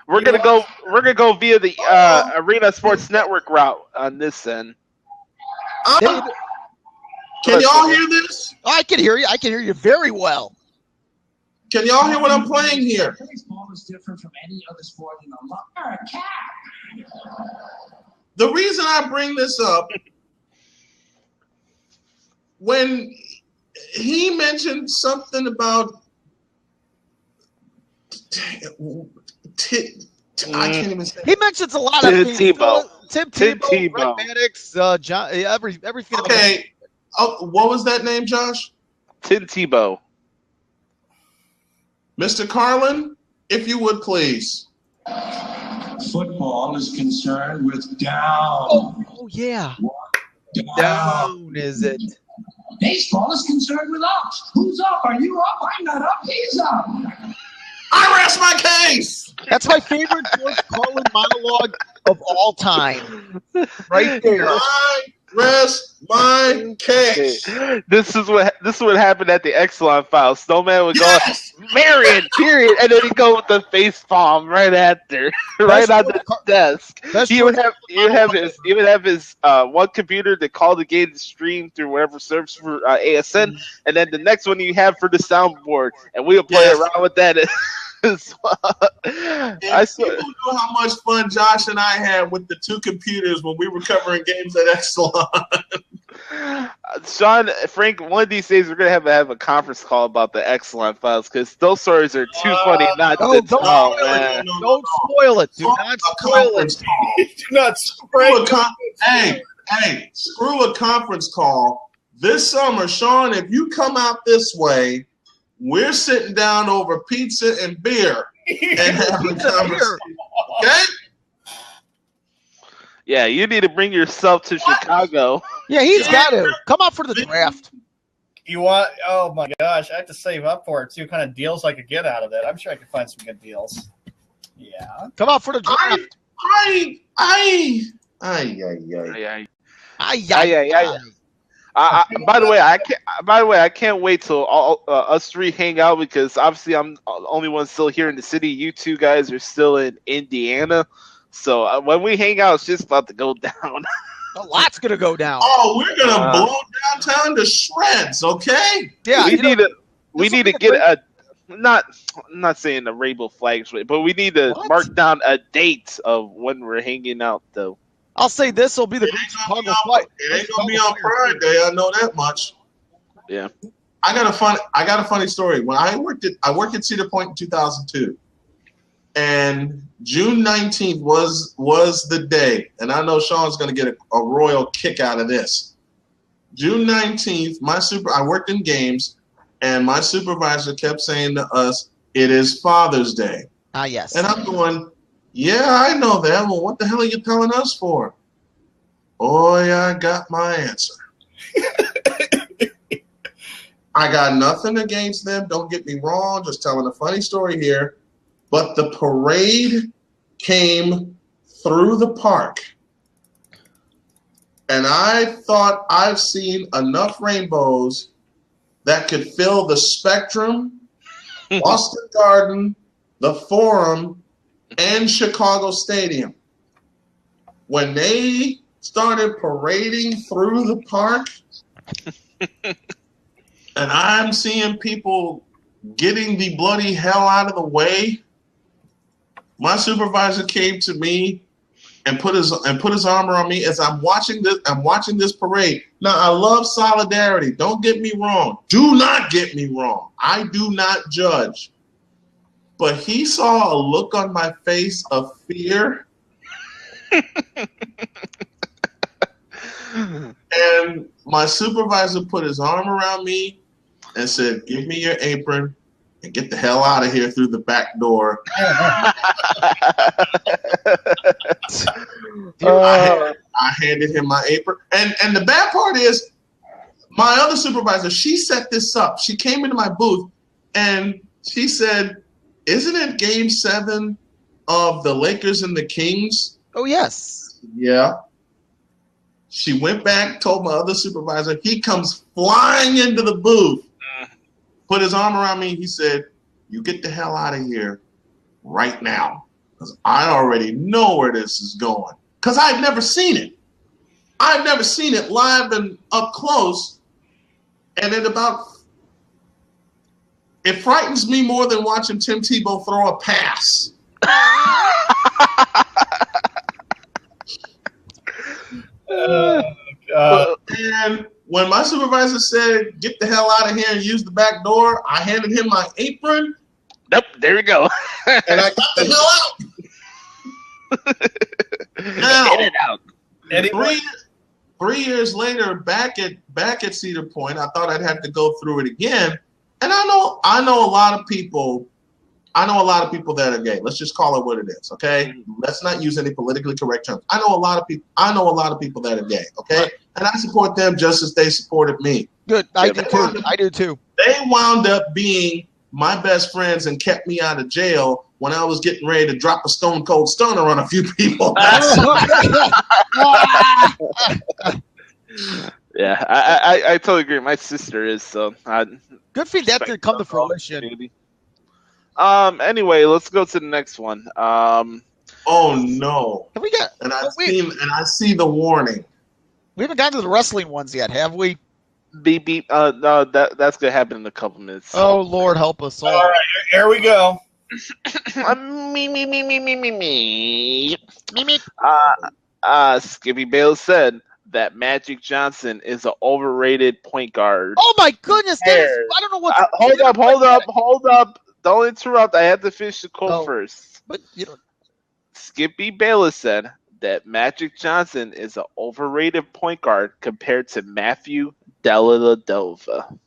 We're gonna go via the Arena Sports Network route on this end. Can y'all hear this? I can hear you. I can hear you very well. Can y'all hear what I'm playing here? Baseball is different from any other sport in the world. A cat. The reason I bring this up, when he mentioned something about I can't even say. He mentions a lot of things. Tim Tebow, Tebow. Brett Maddox, John, everything. Okay. Oh, what was that name, Josh? Tim Tebow. Mr. Carlin, if you would please. Football is concerned with down. Oh yeah. Down is it? Baseball is concerned with ups. Who's up? Are you up? I'm not up. He's up. I rest my case. That's my favorite George Carlin monologue of all time. Right there. I rest my case. This is what happened at the Exelon file. Snowman would go, Marion, period, and then he'd go with the face palm right after, right on the desk. He would have his one computer to call the game to stream through whatever service for ASN, and then the next one you have for the soundboard, and we would play around with that. I swear. People know how much fun Josh and I had with the two computers when we were covering games at Exelon. Sean, Frank, one of these days we're gonna have a conference call about the Exelon files because those stories are too funny not to tell. Don't spoil it. Do not spoil it. Do not spoil it. Hey, screw a conference call. This summer, Sean, if you come out this way, we're sitting down over pizza and beer and having a conversation. Okay? Yeah, you need to bring yourself to Chicago. Yeah, he's got to. Come out for the draft. You want? Oh my gosh, I have to save up for it. See what kind of deals I could get out of it. I'm sure I could find some good deals. Yeah. Come out for the draft. By the way, I can't wait till all us three hang out because obviously I'm the only one still here in the city. You two guys are still in Indiana, so when we hang out, it's just about to go down. A lot's gonna go down. Oh, we're gonna blow downtown to shreds, okay? Yeah, we need to get a I'm not saying a rainbow flag, but we need to mark down a date of when we're hanging out, though. I'll say this will be the Great Chicago fight. It ain't gonna be on Pride Day. I know that much. Yeah. I got a funny story. When I worked at Cedar Point in 2002, and June 19th was the day, and I know Sean's gonna get a royal kick out of this. June 19th, I worked in games, and my supervisor kept saying to us, "It is Father's Day." Ah, yes. And I'm going, yeah, I know that. Well, what the hell are you telling us for? Boy, I got my answer. I got nothing against them. Don't get me wrong. Just telling a funny story here. But the parade came through the park. And I thought I've seen enough rainbows that could fill the Spectrum, Boston Garden, the Forum, and Chicago Stadium. When they started parading through the park, and I'm seeing people getting the bloody hell out of the way, my supervisor came to me and put his arm around me as I'm watching this parade. Now, I love solidarity. Don't get me wrong. Do not get me wrong. I do not judge. But he saw a look on my face of fear. And my supervisor put his arm around me and said, "Give me your apron and get the hell out of here through the back door." I handed him my apron. And the bad part is, my other supervisor, she set this up. She came into my booth and she said, "Isn't it Game 7 of the Lakers and the Kings?" Oh, yes. Yeah. She went back, told my other supervisor. He comes flying into the booth, put his arm around me. He said, "You get the hell out of here right now, because I already know where this is going." Because I've never seen it. I've never seen it live and up close. And it frightens me more than watching Tim Tebow throw a pass. And when my supervisor said, "Get the hell out of here and use the back door," I handed him my apron. Nope, there we go. And I got the hell out. Now, get it out. Anyway. 3 years later, back at Cedar Point, I thought I'd have to go through it again. And I know a lot of people. I know a lot of people that are gay. Let's just call it what it is, okay? Let's not use any politically correct terms. I know a lot of people that are gay, okay? And I support them just as they supported me. Good. I do too. They wound up being my best friends and kept me out of jail when I was getting ready to drop a stone cold stunner on a few people. Yeah, I totally agree. My sister is, so good for that to come to fruition. Anyway, let's go to the next one. Oh no! Have we got? And I see the warning. We haven't gotten to the wrestling ones yet, have we? Beep. No, that's gonna happen in a couple minutes. Oh Lord, help us all! All right, here we go. Me. Skippy Bayless said that Magic Johnson is an overrated point guard. Oh my goodness! I don't know what. Hold up! Don't interrupt. I have to finish the quote first. But you know, Skippy Bayless said that Magic Johnson is an overrated point guard compared to Matthew Dellavedova.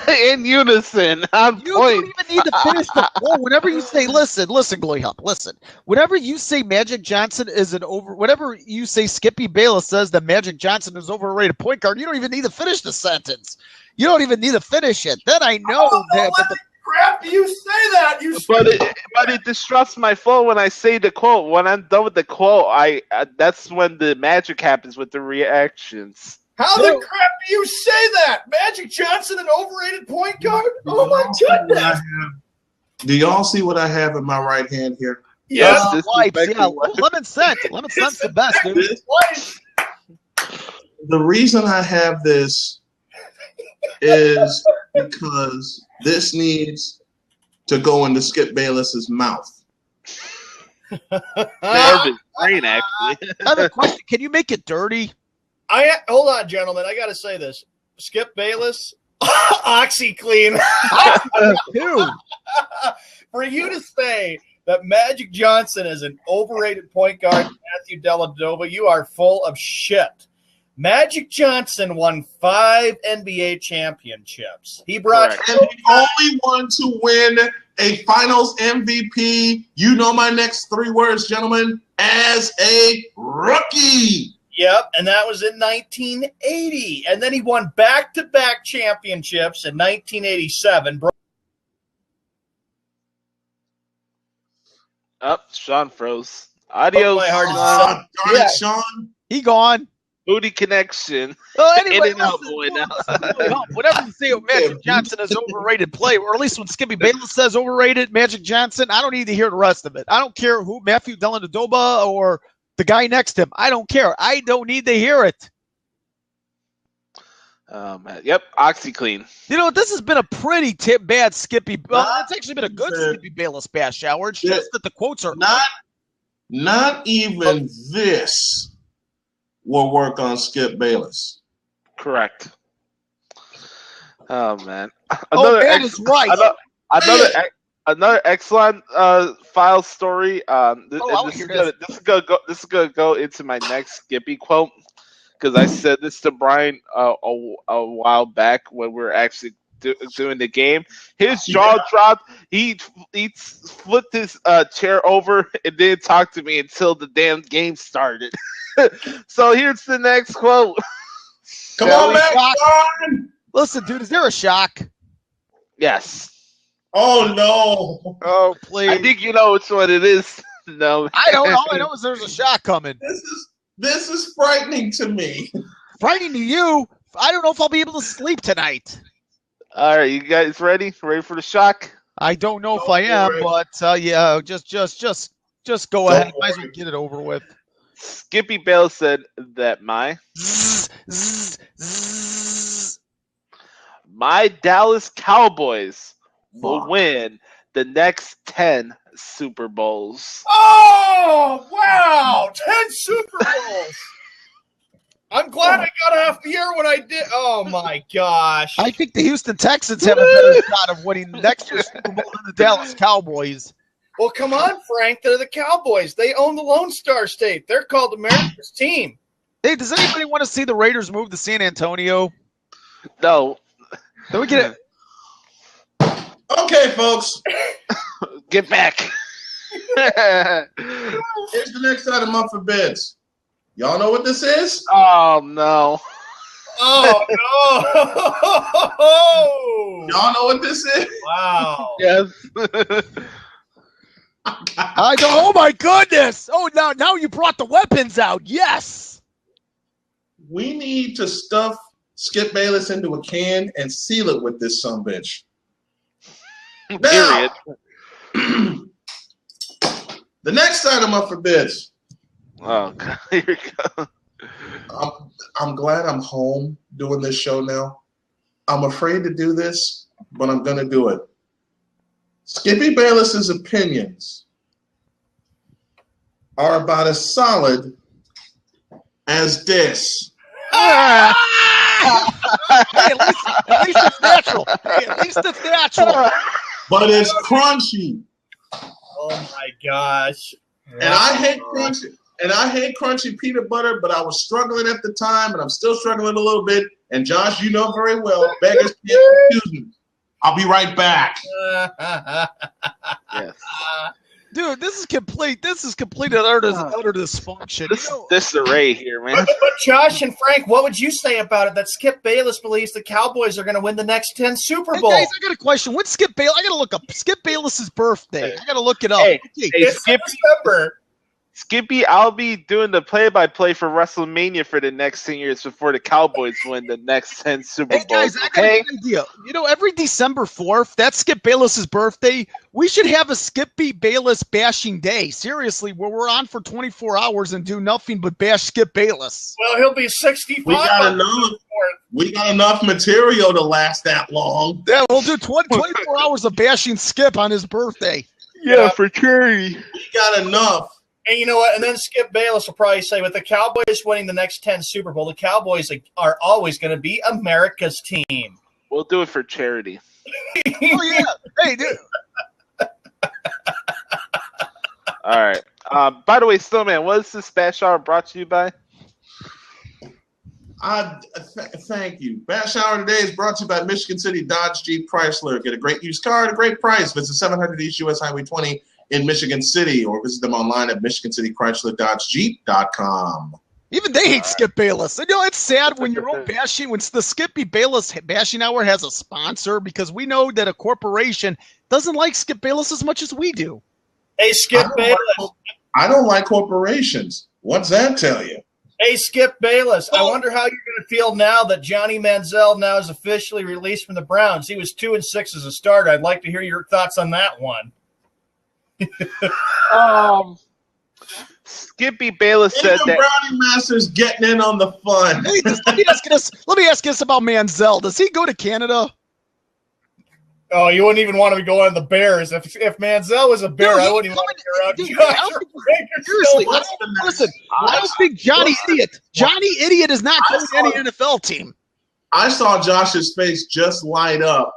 In unison, on you point. don't even need to finish the quote. Whenever you say, listen, Glory Hop, listen. Whenever you say Magic Johnson is whenever you say Skippy Bayless says that Magic Johnson is overrated point guard, you don't even need to finish the sentence. You don't even need to finish it. Then I know that. Crap, do you say that? But it disrupts my flow when I say the quote. When I'm done with the quote, that's when the magic happens with the reactions. How the crap do you say that? Magic Johnson, an overrated point guard? Oh my goodness! Do y'all see what I have in my right hand here? Yes, lemon scent. Lemon scent's the best, dude. The reason I have this is because this needs to go into Skip Bayless's mouth. Nervous brain, actually. I have a question. Can you make it dirty? Hold on, gentlemen. I got to say this. Skip Bayless, OxyClean. For you to say that Magic Johnson is an overrated point guard, Matthew Dellavedova, you are full of shit. Magic Johnson won 5 NBA championships. He brought and the only one to win a Finals MVP. You know my next 3 words, gentlemen. As a rookie. Yep, and that was in 1980. And then he won back-to-back championships in 1987. Sean froze. Adios. Sean. He gone. Booty connection. Anyway, in and out, boy, now. Whenever you say Magic Johnson is overrated play, or at least when Skippy Bayless says overrated Magic Johnson, I don't need to hear the rest of it. I don't care who Matthew Dellavedova or the guy next to him. I don't care. I don't need to hear it. Yep, OxyClean. You know, this has been a pretty bad Skippy. Well, it's actually been a good Skippy Bayless bash hour. It's just that the quotes are not even this will work on Skip Bayless. Correct. Oh man. That is right. another Exelon file story. This is gonna go into my next Skippy quote, because I said this to Bryant a while back when we were actually doing the game. His jaw dropped. He flipped his chair over and didn't talk to me until the damn game started. So here's the next quote. Come on, man. Listen, dude, is there a shock? Yes. Oh no. Oh, please. I think you know which one it is. No. I don't know. All I know is there's a shock coming. This is frightening to me. Frightening to you? I don't know if I'll be able to sleep tonight. All right, you guys ready? Ready for the shock? I don't know if I am, but yeah, just go ahead. Might as well get it over with. Skippy Bayless said that my Dallas Cowboys will win the next 10 Super Bowls. Oh, wow. 10 Super Bowls. I'm glad I got off the air when I did. Oh, my gosh. I think the Houston Texans have a better shot of winning the next Super Bowl than the Dallas Cowboys. Well, come on, Frank. They're the Cowboys. They own the Lone Star State. They're called America's team. Hey, does anybody want to see the Raiders move to San Antonio? No. Can we get it? Okay, folks. Get back. Here's the next item up for bids. Y'all know what this is? Oh, no. Oh, no. Y'all know what this is? Wow. Yes. I don't. Oh, my goodness. Oh, now you brought the weapons out. Yes. We need to stuff Skip Bayless into a can and seal it with this sumbitch. Period. The next item up for bids. Oh, God. Here we go. I'm glad I'm home doing this show now. I'm afraid to do this, but I'm going to do it. Skippy Bayless's opinions are about as solid as this. Hey, at least it's natural. Hey, at least it's natural. But it's crunchy. Oh, my gosh. And I hate crunchy. And I hate crunchy peanut butter, but I was struggling at the time, and I'm still struggling a little bit. And Josh, you know very well, beggars can't confuse me. I'll be right back. Yes. Dude, this is complete. This is complete and utter dysfunction. This disarray here, man. But Josh and Frank, what would you say about it that Skip Bayless believes the Cowboys are going to win the next 10 Super Bowls? Hey guys, I got a question. When's Skip Bayless? I got to look up Skip Bayless's birthday. I got to look it up. Hey, It's December. Skippy, I'll be doing the play-by-play for WrestleMania for the next 10 years before the Cowboys win the next 10 Super Bowls. Hey guys, I got an idea. You know, every December 4th, that's Skip Bayless's birthday. We should have a Skippy Bayless bashing day. Seriously, where we're on for 24 hours and do nothing but bash Skip Bayless. Well, he'll be 65. We got enough material to last that long. Yeah, we'll do 24 hours of bashing Skip on his birthday. Yeah, for charity. We got enough. And you know what? And then Skip Bayless will probably say, with the Cowboys winning the next 10 Super Bowl, the Cowboys are always going to be America's team. We'll do it for charity. Oh, yeah. Hey, dude. All right. By the way, Snowman, what is this Bash Hour brought to you by? Thank you. Bash Hour today is brought to you by Michigan City Dodge Jeep Chrysler. Get a great used car at a great price. Visit 700 East US Highway 20 in Michigan City, or visit them online at MichiganCityChryslerDodgeJeep.com. Even they hate Skip Bayless. You know, it's sad when your own bashing, when the Skippy Bayless bashing hour has a sponsor, because we know that a corporation doesn't like Skip Bayless as much as we do. Hey, Skip Bayless. I don't like corporations. What's that tell you? Hey, Skip Bayless. I wonder how you're going to feel now that Johnny Manziel now is officially released from the Browns. He was 2-6 as a starter. I'd like to hear your thoughts on that one. Skippy Bayless said that Brownie Masters getting in on the fun. Hey, let me ask you this about Manziel. Does he go to Canada? Oh, you wouldn't even want to go on the Bears. If Manziel was a Bear, I wouldn't even want to get around. Seriously, listen, I don't think Johnny Idiot is not going to any NFL team. I saw Josh's face just light up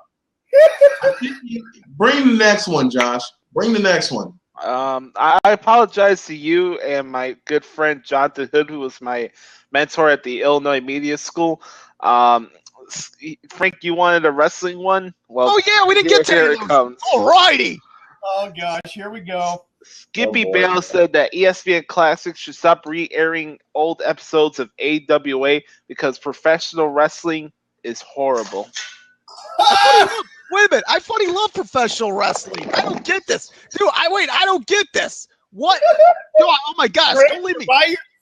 Bring the next one, Josh. Bring the next one. I apologize to you and my good friend Jonathan Hood, who was my mentor at the Illinois Media School. Frank, you wanted a wrestling one? Well, oh yeah, we didn't get to here it. It comes. Alrighty. Oh gosh, here we go. Skippy Bayless said that ESPN Classic should stop re-airing old episodes of AWA because professional wrestling is horrible. Wait a minute. I fucking love professional wrestling. I don't get this. Dude, I don't get this. What? Dude, oh my gosh. Frank, don't leave me.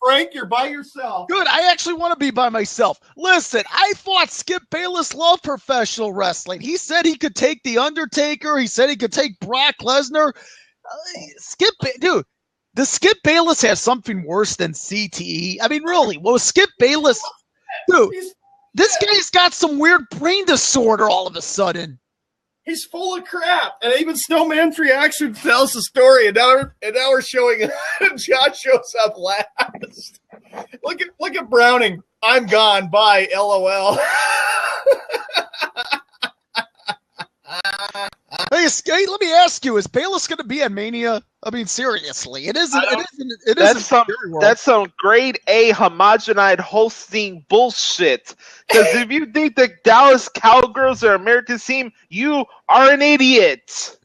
Frank, you're by yourself. Good. I actually want to be by myself. Listen, I thought Skip Bayless loved professional wrestling. He said he could take The Undertaker. He said he could take Brock Lesnar. Dude, does Skip Bayless have something worse than CTE? I mean, really, well, Skip Bayless, dude, this guy's got some weird brain disorder all of a sudden. He's full of crap. And even Snowman's reaction tells the story. And now we're showing Josh shows up last. Look at Browning. I'm gone. Bye. LOL. Hey, let me ask you: is Bayless going to be at Mania? I mean, seriously, it isn't. It isn't. That's some grade A homogenized hosting bullshit. Because if you think the Dallas Cowgirls are America's team, you are an idiot.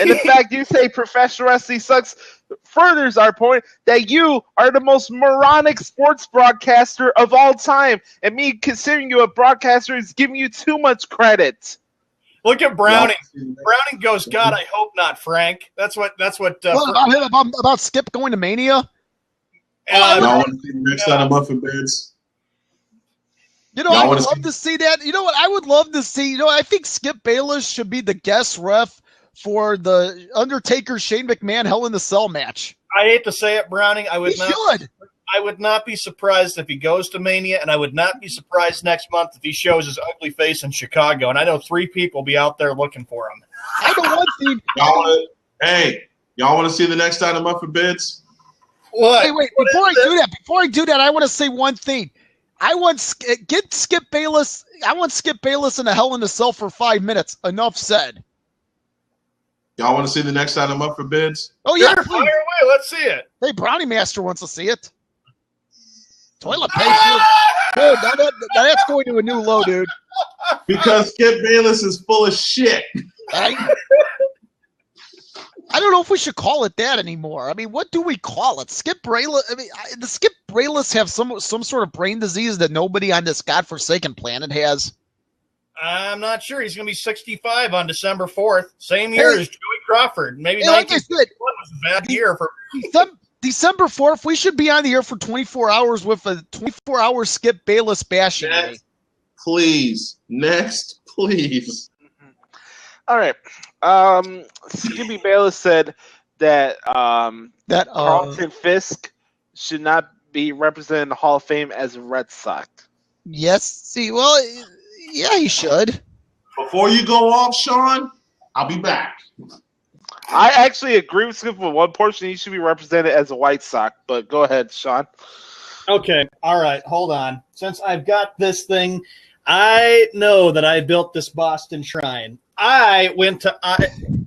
And the fact you say professional wrestling sucks furthers our point that you are the most moronic sports broadcaster of all time, and me considering you a broadcaster is giving you too much credit. Look at Browning. Browning goes, God, I hope not, Frank. That's what. About Skip going to Mania. I want to see the next time I'm up for bids. You know, I would love to see that. You know what? I would love to see. You know, I think Skip Bayless should be the guest ref for the Undertaker Shane McMahon Hell in the Cell match. I hate to say it, Browning. I would not be surprised if he goes to Mania, and I would not be surprised next month if he shows his ugly face in Chicago. And I know 3 people will be out there looking for him. I know one thing. Y'all want to see the next item up for bids? What? Wait. Before I do that, I want to say one thing. I want Skip Bayless. I want Skip Bayless in a Hell in the Cell for 5 minutes. Enough said. Y'all want to see the next item up for bids? Oh yeah, fire away. Let's see it. Hey, Brownie Master wants to see it. Toilet paper. Dude, now that's going to a new low, dude. Because Skip Bayless is full of shit. I don't know if we should call it that anymore. I mean, what do we call it? Skip Bayless. I mean, does Skip Bayless have some sort of brain disease that nobody on this godforsaken planet has? I'm not sure. He's going to be 65 on December 4th. Same year as Joey Crawford. Maybe like I said, was a bad year for December 4th. We should be on the air for 24 hours with a 24-hour Skip Bayless bashing. Please. Next, please. All right. Skippy Bayless said that Carlton Fisk should not be represented in the Hall of Fame as a Red Sox. Yes. See, well, yeah, he should. Before you go off, Sean, I'll be back. I actually agree with Skip with one portion. He should be represented as a White Sox, but go ahead, Sean. Okay. All right. Hold on. Since I've got this thing, I know that I built this Boston Shrine. I went to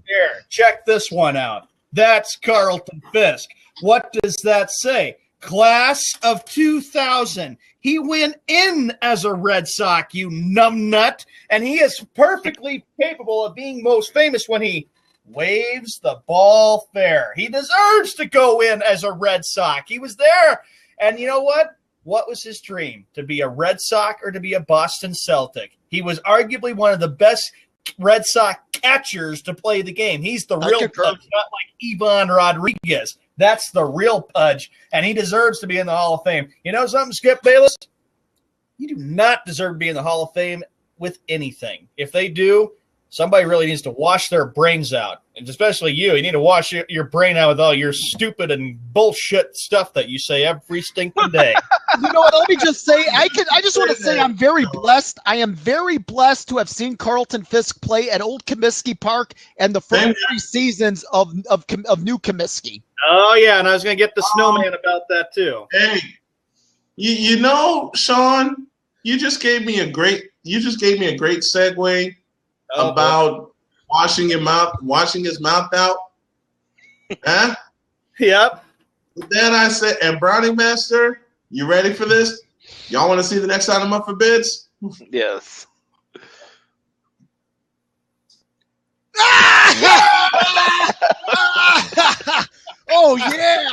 here. Check this one out. That's Carlton Fisk. What does that say? Class of 2000. He went in as a Red Sox, you numbnut, and he is perfectly capable of being most famous when he waves the ball fair. He deserves to go in as a Red Sox. He was there, and you know what? What was his dream? To be a Red Sox or to be a Boston Celtic? He was arguably one of the best Red Sox catchers to play the game. He's the real Pudge, not like Ivan Rodriguez. That's the real Pudge, and he deserves to be in the Hall of Fame. You know something, Skip Bayless? You do not deserve to be in the Hall of Fame with anything. If they do, somebody really needs to wash their brains out, and especially you. You need to wash your brain out with all your stupid and bullshit stuff that you say every stinking day. You know what? Let me just say, I just want to say I'm very blessed. I am very blessed to have seen Carlton Fisk play at Old Comiskey Park and the first 3 seasons of New Comiskey. Oh yeah, and I was going to get the snowman about that too. Hey, you know, Sean, you just gave me a great segue about washing his mouth out? Huh? Yep. Then I said, and Brownie Master, you ready for this? Y'all want to see the next item up for bids? Yes. Oh yeah!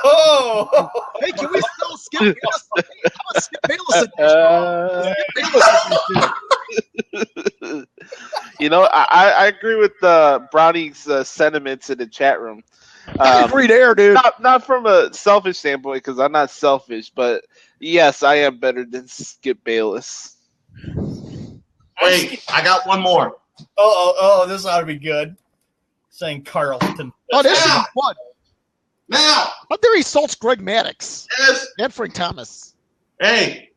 Oh. Hey, can we still skip Bayless? How about skip Bayless edition? You know, I agree with Brownie's sentiments in the chat room. I agree there, dude. Not from a selfish standpoint, because I'm not selfish, but yes, I am better than Skip Bayless. Wait, I got one more. Oh, this ought to be good. Saying Carlton. Oh, this is fun. Now. How dare he insults Greg Maddux? Yes. And Frank Thomas. Hey.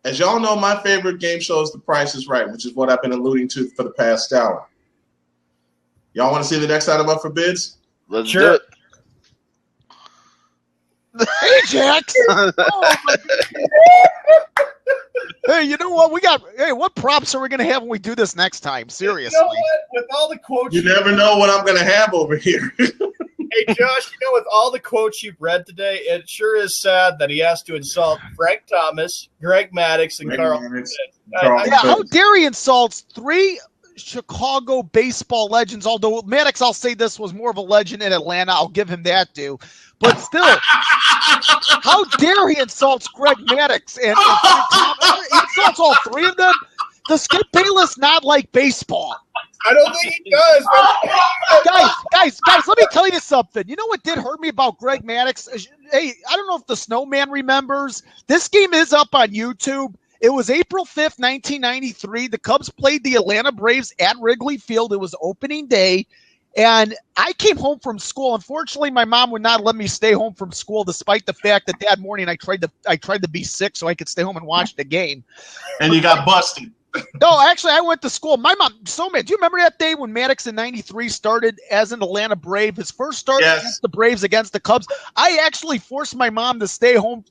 As y'all know, my favorite game show is The Price is Right, which is what I've been alluding to for the past hour. Y'all want to see the next item up for bids? Let's do it. Hey, Jax. Oh, my hey, you know what? What props are we going to have when we do this next time? Seriously. You know what? With all the quotes. You never know what I'm going to have over here. Hey, Josh, you know, with all the quotes you've read today, it sure is sad that he has to insult Frank Thomas, Greg Maddux, and Carlton. How dare he insults 3 Chicago baseball legends, although Maddux, I'll say this was more of a legend in Atlanta. I'll give him that due. But still, how dare he insults Greg Maddux and he insults all 3 of them? Does Skip Bayless not like baseball? I don't think he does. Guys, let me tell you something. You know what did hurt me about Greg Maddux? Hey, I don't know if the Snowman remembers. This game is up on YouTube. It was April 5th, 1993. The Cubs played the Atlanta Braves at Wrigley Field. It was opening day. And I came home from school. Unfortunately, my mom would not let me stay home from school, despite the fact that morning I tried to be sick so I could stay home and watch the game. And you got busted. No, actually, I went to school. My mom, so man, do you remember that day when Maddux in '93 started as an Atlanta Brave? His first start against the Braves against the Cubs. I actually forced my mom to stay home.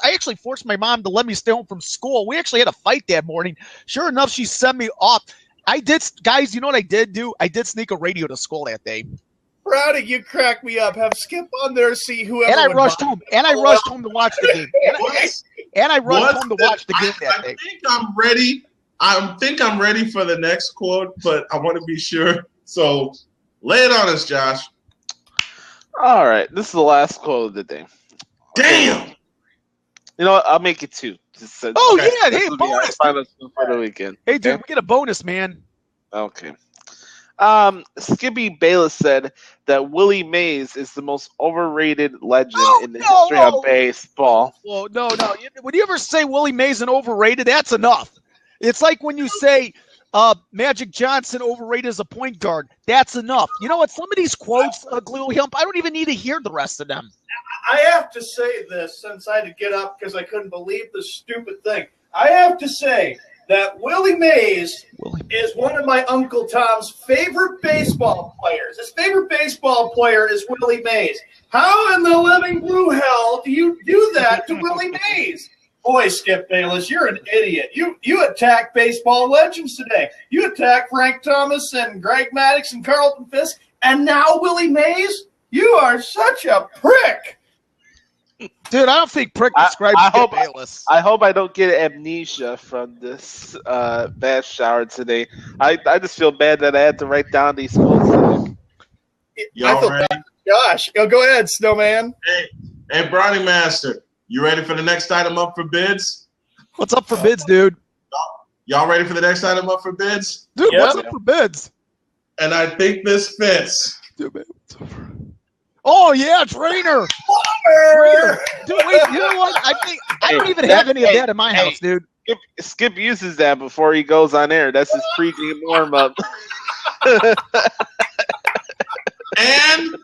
I actually forced my mom to let me stay home from school. We actually had a fight that morning. Sure enough, she sent me off. I did, guys. You know what I did do? I did sneak a radio to school that day. Brownie, you crack me up. Have Skip on there, see whoever. And I rushed home. And I rushed home to watch the game. And I rushed home to watch the game that day. I think I'm ready. I think I'm ready for the next quote, but I want to be sure. So lay it on us, Josh. All right. This is the last quote of the day. Damn. You know what? I'll make it 2. Yeah. Hey, bonus. For the weekend. Hey, dude, we get a bonus, man. Okay. Skippy Bayless said that Willie Mays is the most overrated legend in the history of baseball. Well, no. When you ever say Willie Mays is overrated, that's enough. It's like when you say Magic Johnson overrated as a point guard. That's enough. You know what? Some of these quotes, Glue Hump, I don't even need to hear the rest of them. I have to say this since I had to get up because I couldn't believe this stupid thing. I have to say that Willie Mays is one of my Uncle Tom's favorite baseball players. His favorite baseball player is Willie Mays. How in the living blue hell do you do that to Willie Mays? Boy, Skip Bayless, you're an idiot. You attack baseball legends today. You attack Frank Thomas and Greg Maddux and Carlton Fisk, and now Willie Mays? You are such a prick. Dude, I don't think prick describes Skip Bayless. I hope I don't get amnesia from this bath shower today. I just feel bad that I had to write down these quotes. Y'all ready? Gosh, go ahead, Snowman. Hey, Brownie Master. You ready for the next item up for bids? What's up for bids, dude? Y'all ready for the next item up for bids? Dude, what's up for bids? And I think this fits. Oh, yeah, trainer. Dude, wait, you know what? I don't even have any of that in my house, dude. Skip uses that before he goes on air. That's his pre-game warm-up. And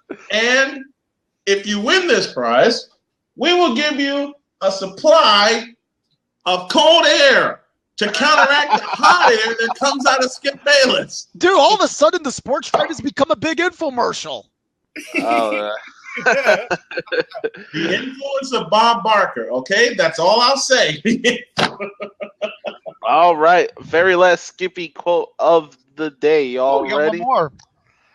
if you win this prize, we will give you a supply of cold air to counteract the hot air that comes out of Skip Bayless. Dude, all of a sudden the sports trade has become a big infomercial. Oh, The influence of Bob Barker, okay? That's all I'll say. All right. Very last Skippy quote of the day. Y'all ready? One more.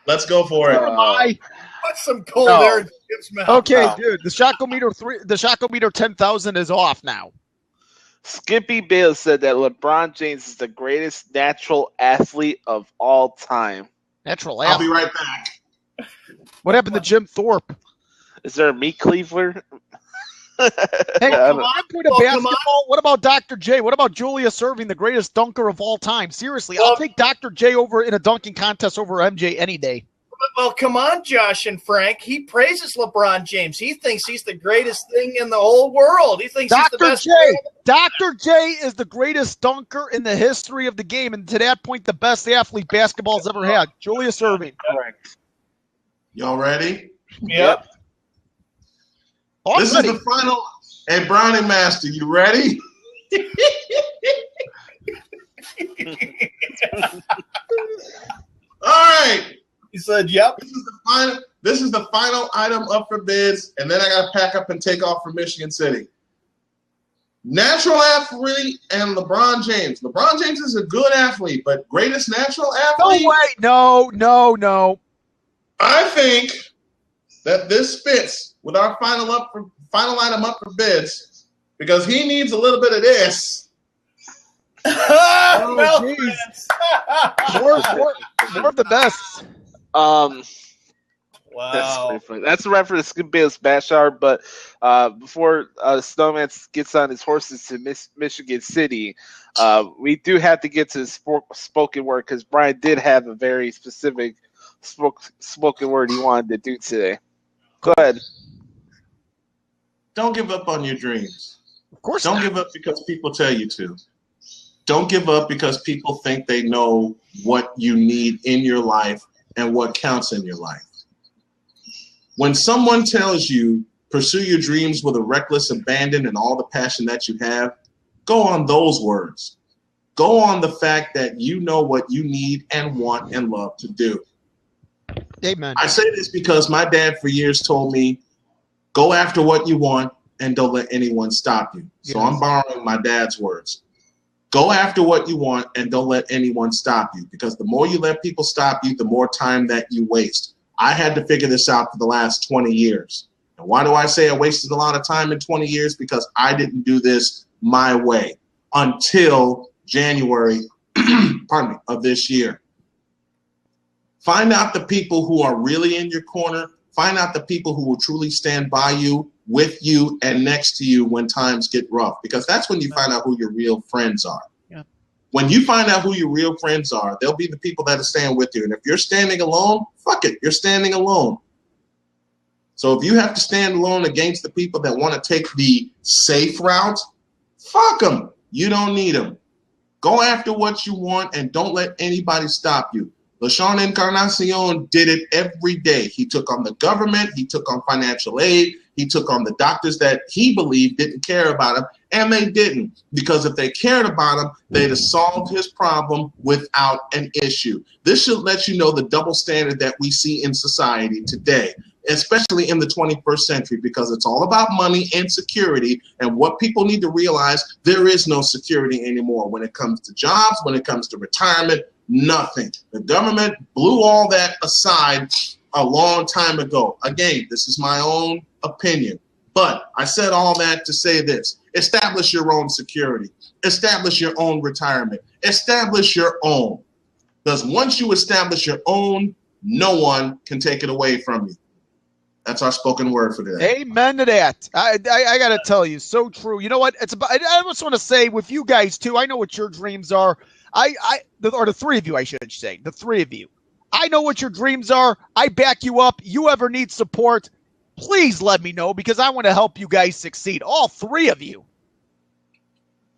Let's go for it. Put some cold air in Skip's mouth. Okay, dude. The Shacometer 10,000 is off now. Skippy Bayless said that LeBron James is the greatest natural athlete of all time. Natural athlete. I'll be right back. What happened to Jim Thorpe? Is there a meat cleaver? Hey, come on, point of basketball. What about Dr. J? What about Julius Erving, the greatest dunker of all time? Seriously, I'll take Dr. J over in a dunking contest over MJ any day. Well, come on, Josh and Frank. He praises LeBron James. He thinks he's the greatest thing in the whole world. He thinks he's the best. Dr. J is the greatest dunker in the history of the game, and to that point, the best athlete basketball's ever had. Julius Erving. Correct. Y'all ready? Yep. This is the final. Hey, Brownie Master, you ready? All right. He said, "Yep." This is the final item up for bids, and then I got to pack up and take off for Michigan City. Natural athlete and LeBron James. LeBron James is a good athlete, but greatest natural athlete? No. I think that this fits with our final item up for bids because he needs a little bit of this. More of the best. Wow. That's a wrap for the Skip Bayless Bash Hour. But before Snowman gets on his horses to Michigan City, we do have to get to spoken word because Bryant did have a very specific spoken word he wanted to do today. Go ahead. Don't give up on your dreams. Of course Don't give up because people tell you to. Don't give up because people think they know what you need in your life and what counts in your life. When someone tells you, pursue your dreams with a reckless abandon and all the passion that you have, go on those words. Go on the fact that you know what you need and want and love to do. Amen. I say this because my dad for years told me, go after what you want and don't let anyone stop you. So I'm borrowing my dad's words. Go after what you want and don't let anyone stop you, because the more you let people stop you, the more time that you waste. I had to figure this out for the last 20 years. And why do I say I wasted a lot of time in 20 years? Because I didn't do this my way until January of this year. Find out the people who are really in your corner. Find out the people who will truly stand by you, with you, and next to you when times get rough, because that's when you find out who your real friends are. Yeah. When you find out who your real friends are, they'll be the people that are staying with you. And if you're standing alone, fuck it, you're standing alone. So if you have to stand alone against the people that want to take the safe route, fuck them. You don't need them. Go after what you want and don't let anybody stop you. LeSean Encarnacion did it every day. He took on the government. He took on financial aid. He took on the doctors that he believed didn't care about him, and they didn't. Because if they cared about him, they'd have solved his problem without an issue. This should let you know the double standard that we see in society today, especially in the 21st century, because it's all about money and security. And what people need to realize, there is no security anymore when it comes to jobs, when it comes to retirement. Nothing. The government blew all that aside a long time ago. Again, this is my own opinion, but I said all that to say this: establish your own security, establish your own retirement, establish your own. Because once you establish your own, no one can take it away from you. That's our spoken word for today. Amen to that. I got to tell you, so true. You know what? It's about. I just want to say with you guys too. I know what your dreams are. Or the three of you, I should say, the three of you. I know what your dreams are. I back you up. You ever need support, please let me know, because I want to help you guys succeed. All three of you.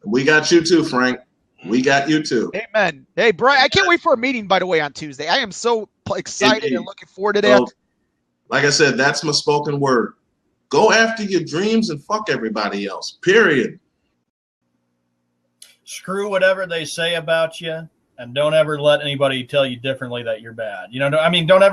We got you too, Frank. We got you too. Amen. Hey, Brian, I can't wait for a meeting, by the way, on Tuesday. I am so excited and looking forward to that. So, like I said, that's my spoken word. Go after your dreams and fuck everybody else, period. Screw whatever they say about you, and don't ever let anybody tell you differently that you're bad. Don't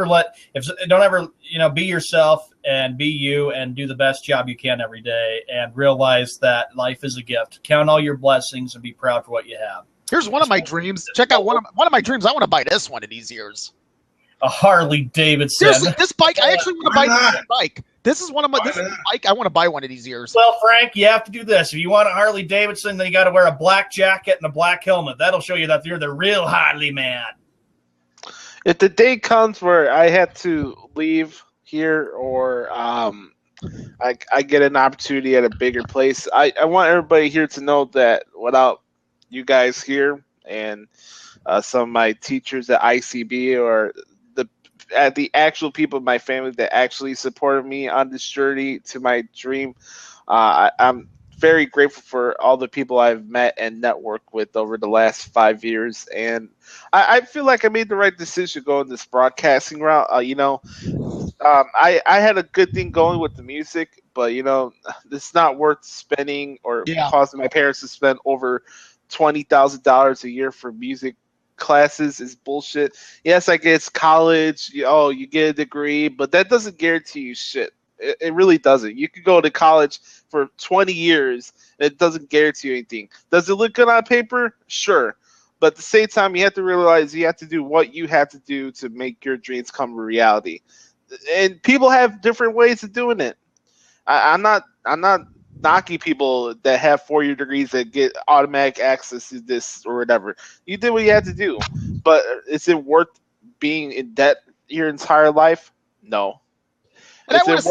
ever be yourself and be you and do the best job you can every day and realize that life is a gift. Count all your blessings and be proud for what you have. Here's one of my dreams. Check out one of my dreams. I want to buy this one of these years. A Harley Davidson. Seriously, this bike. I actually want to buy this bike. This is a bike I want to buy one of these years. Well, Frank, you have to do this. If you want a Harley Davidson, then you got to wear a black jacket and a black helmet. That'll show you that you're the real Harley man. If the day comes where I have to leave here or I get an opportunity at a bigger place, I want everybody here to know that without you guys here and some of my teachers at ICB or the actual people in my family that actually supported me on this journey to my dream, I'm very grateful for all the people I've met and networked with over the last 5 years, and I feel like I made the right decision going this broadcasting route. I had a good thing going with the music, but it's not worth spending or causing my parents to spend over $20,000 a year for music classes is bullshit. Yes, I guess college, you get a degree, but that doesn't guarantee you shit. It really doesn't. You could go to college for 20 years, and it doesn't guarantee you anything. Does it look good on paper? Sure. But at the same time, you have to realize you have to do what you have to do to make your dreams come a reality. And people have different ways of doing it. I'm not knocking people that have 4-year degrees that get automatic access to this or whatever. You did what you had to do, but is it worth being in debt your entire life? No. Is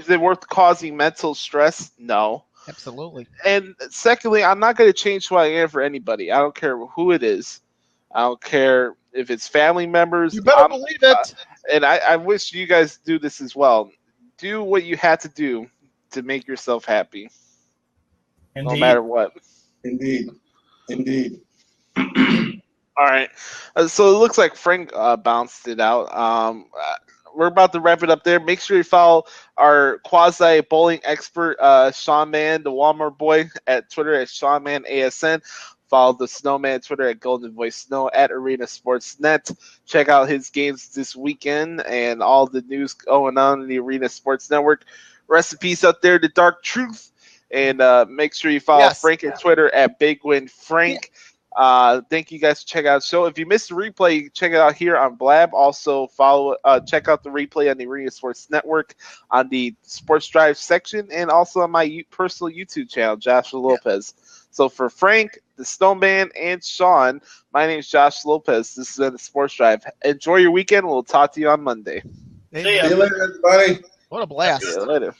it worth causing mental stress? No. Absolutely. And secondly, I'm not going to change who I am for anybody. I don't care who it is. I don't care if it's family members. You better believe it. And I wish you guys do this as well. Do what you had to do to make yourself happy. Indeed. No matter what. Indeed. All right. So it looks like Frank bounced it out. We're about to wrap it up there. Make sure you follow our quasi bowling expert, Sean Mann, the Walmart boy, at Twitter at SeanMannASN. Follow the Snowman Twitter at Golden Voice Snow at Arena Sports Net. Check out his games this weekend and all the news going on in the Arena Sports Network. Rest in peace out there, the Dark Truth. And make sure you follow Frank at Twitter at Big Win Frank. Thank you guys for checking out the show. If you missed the replay, you can check it out here on Blab. Also check out the replay on the Arena Sports Network on the Sports Drive section and also on my personal YouTube channel, Joshua Lopez. So for Frank, the Snowman, and Sean, my name is Josh Lopez. This has been the Sports Drive. Enjoy your weekend. We'll talk to you on Monday. See you later, everybody. What a blast. See you later.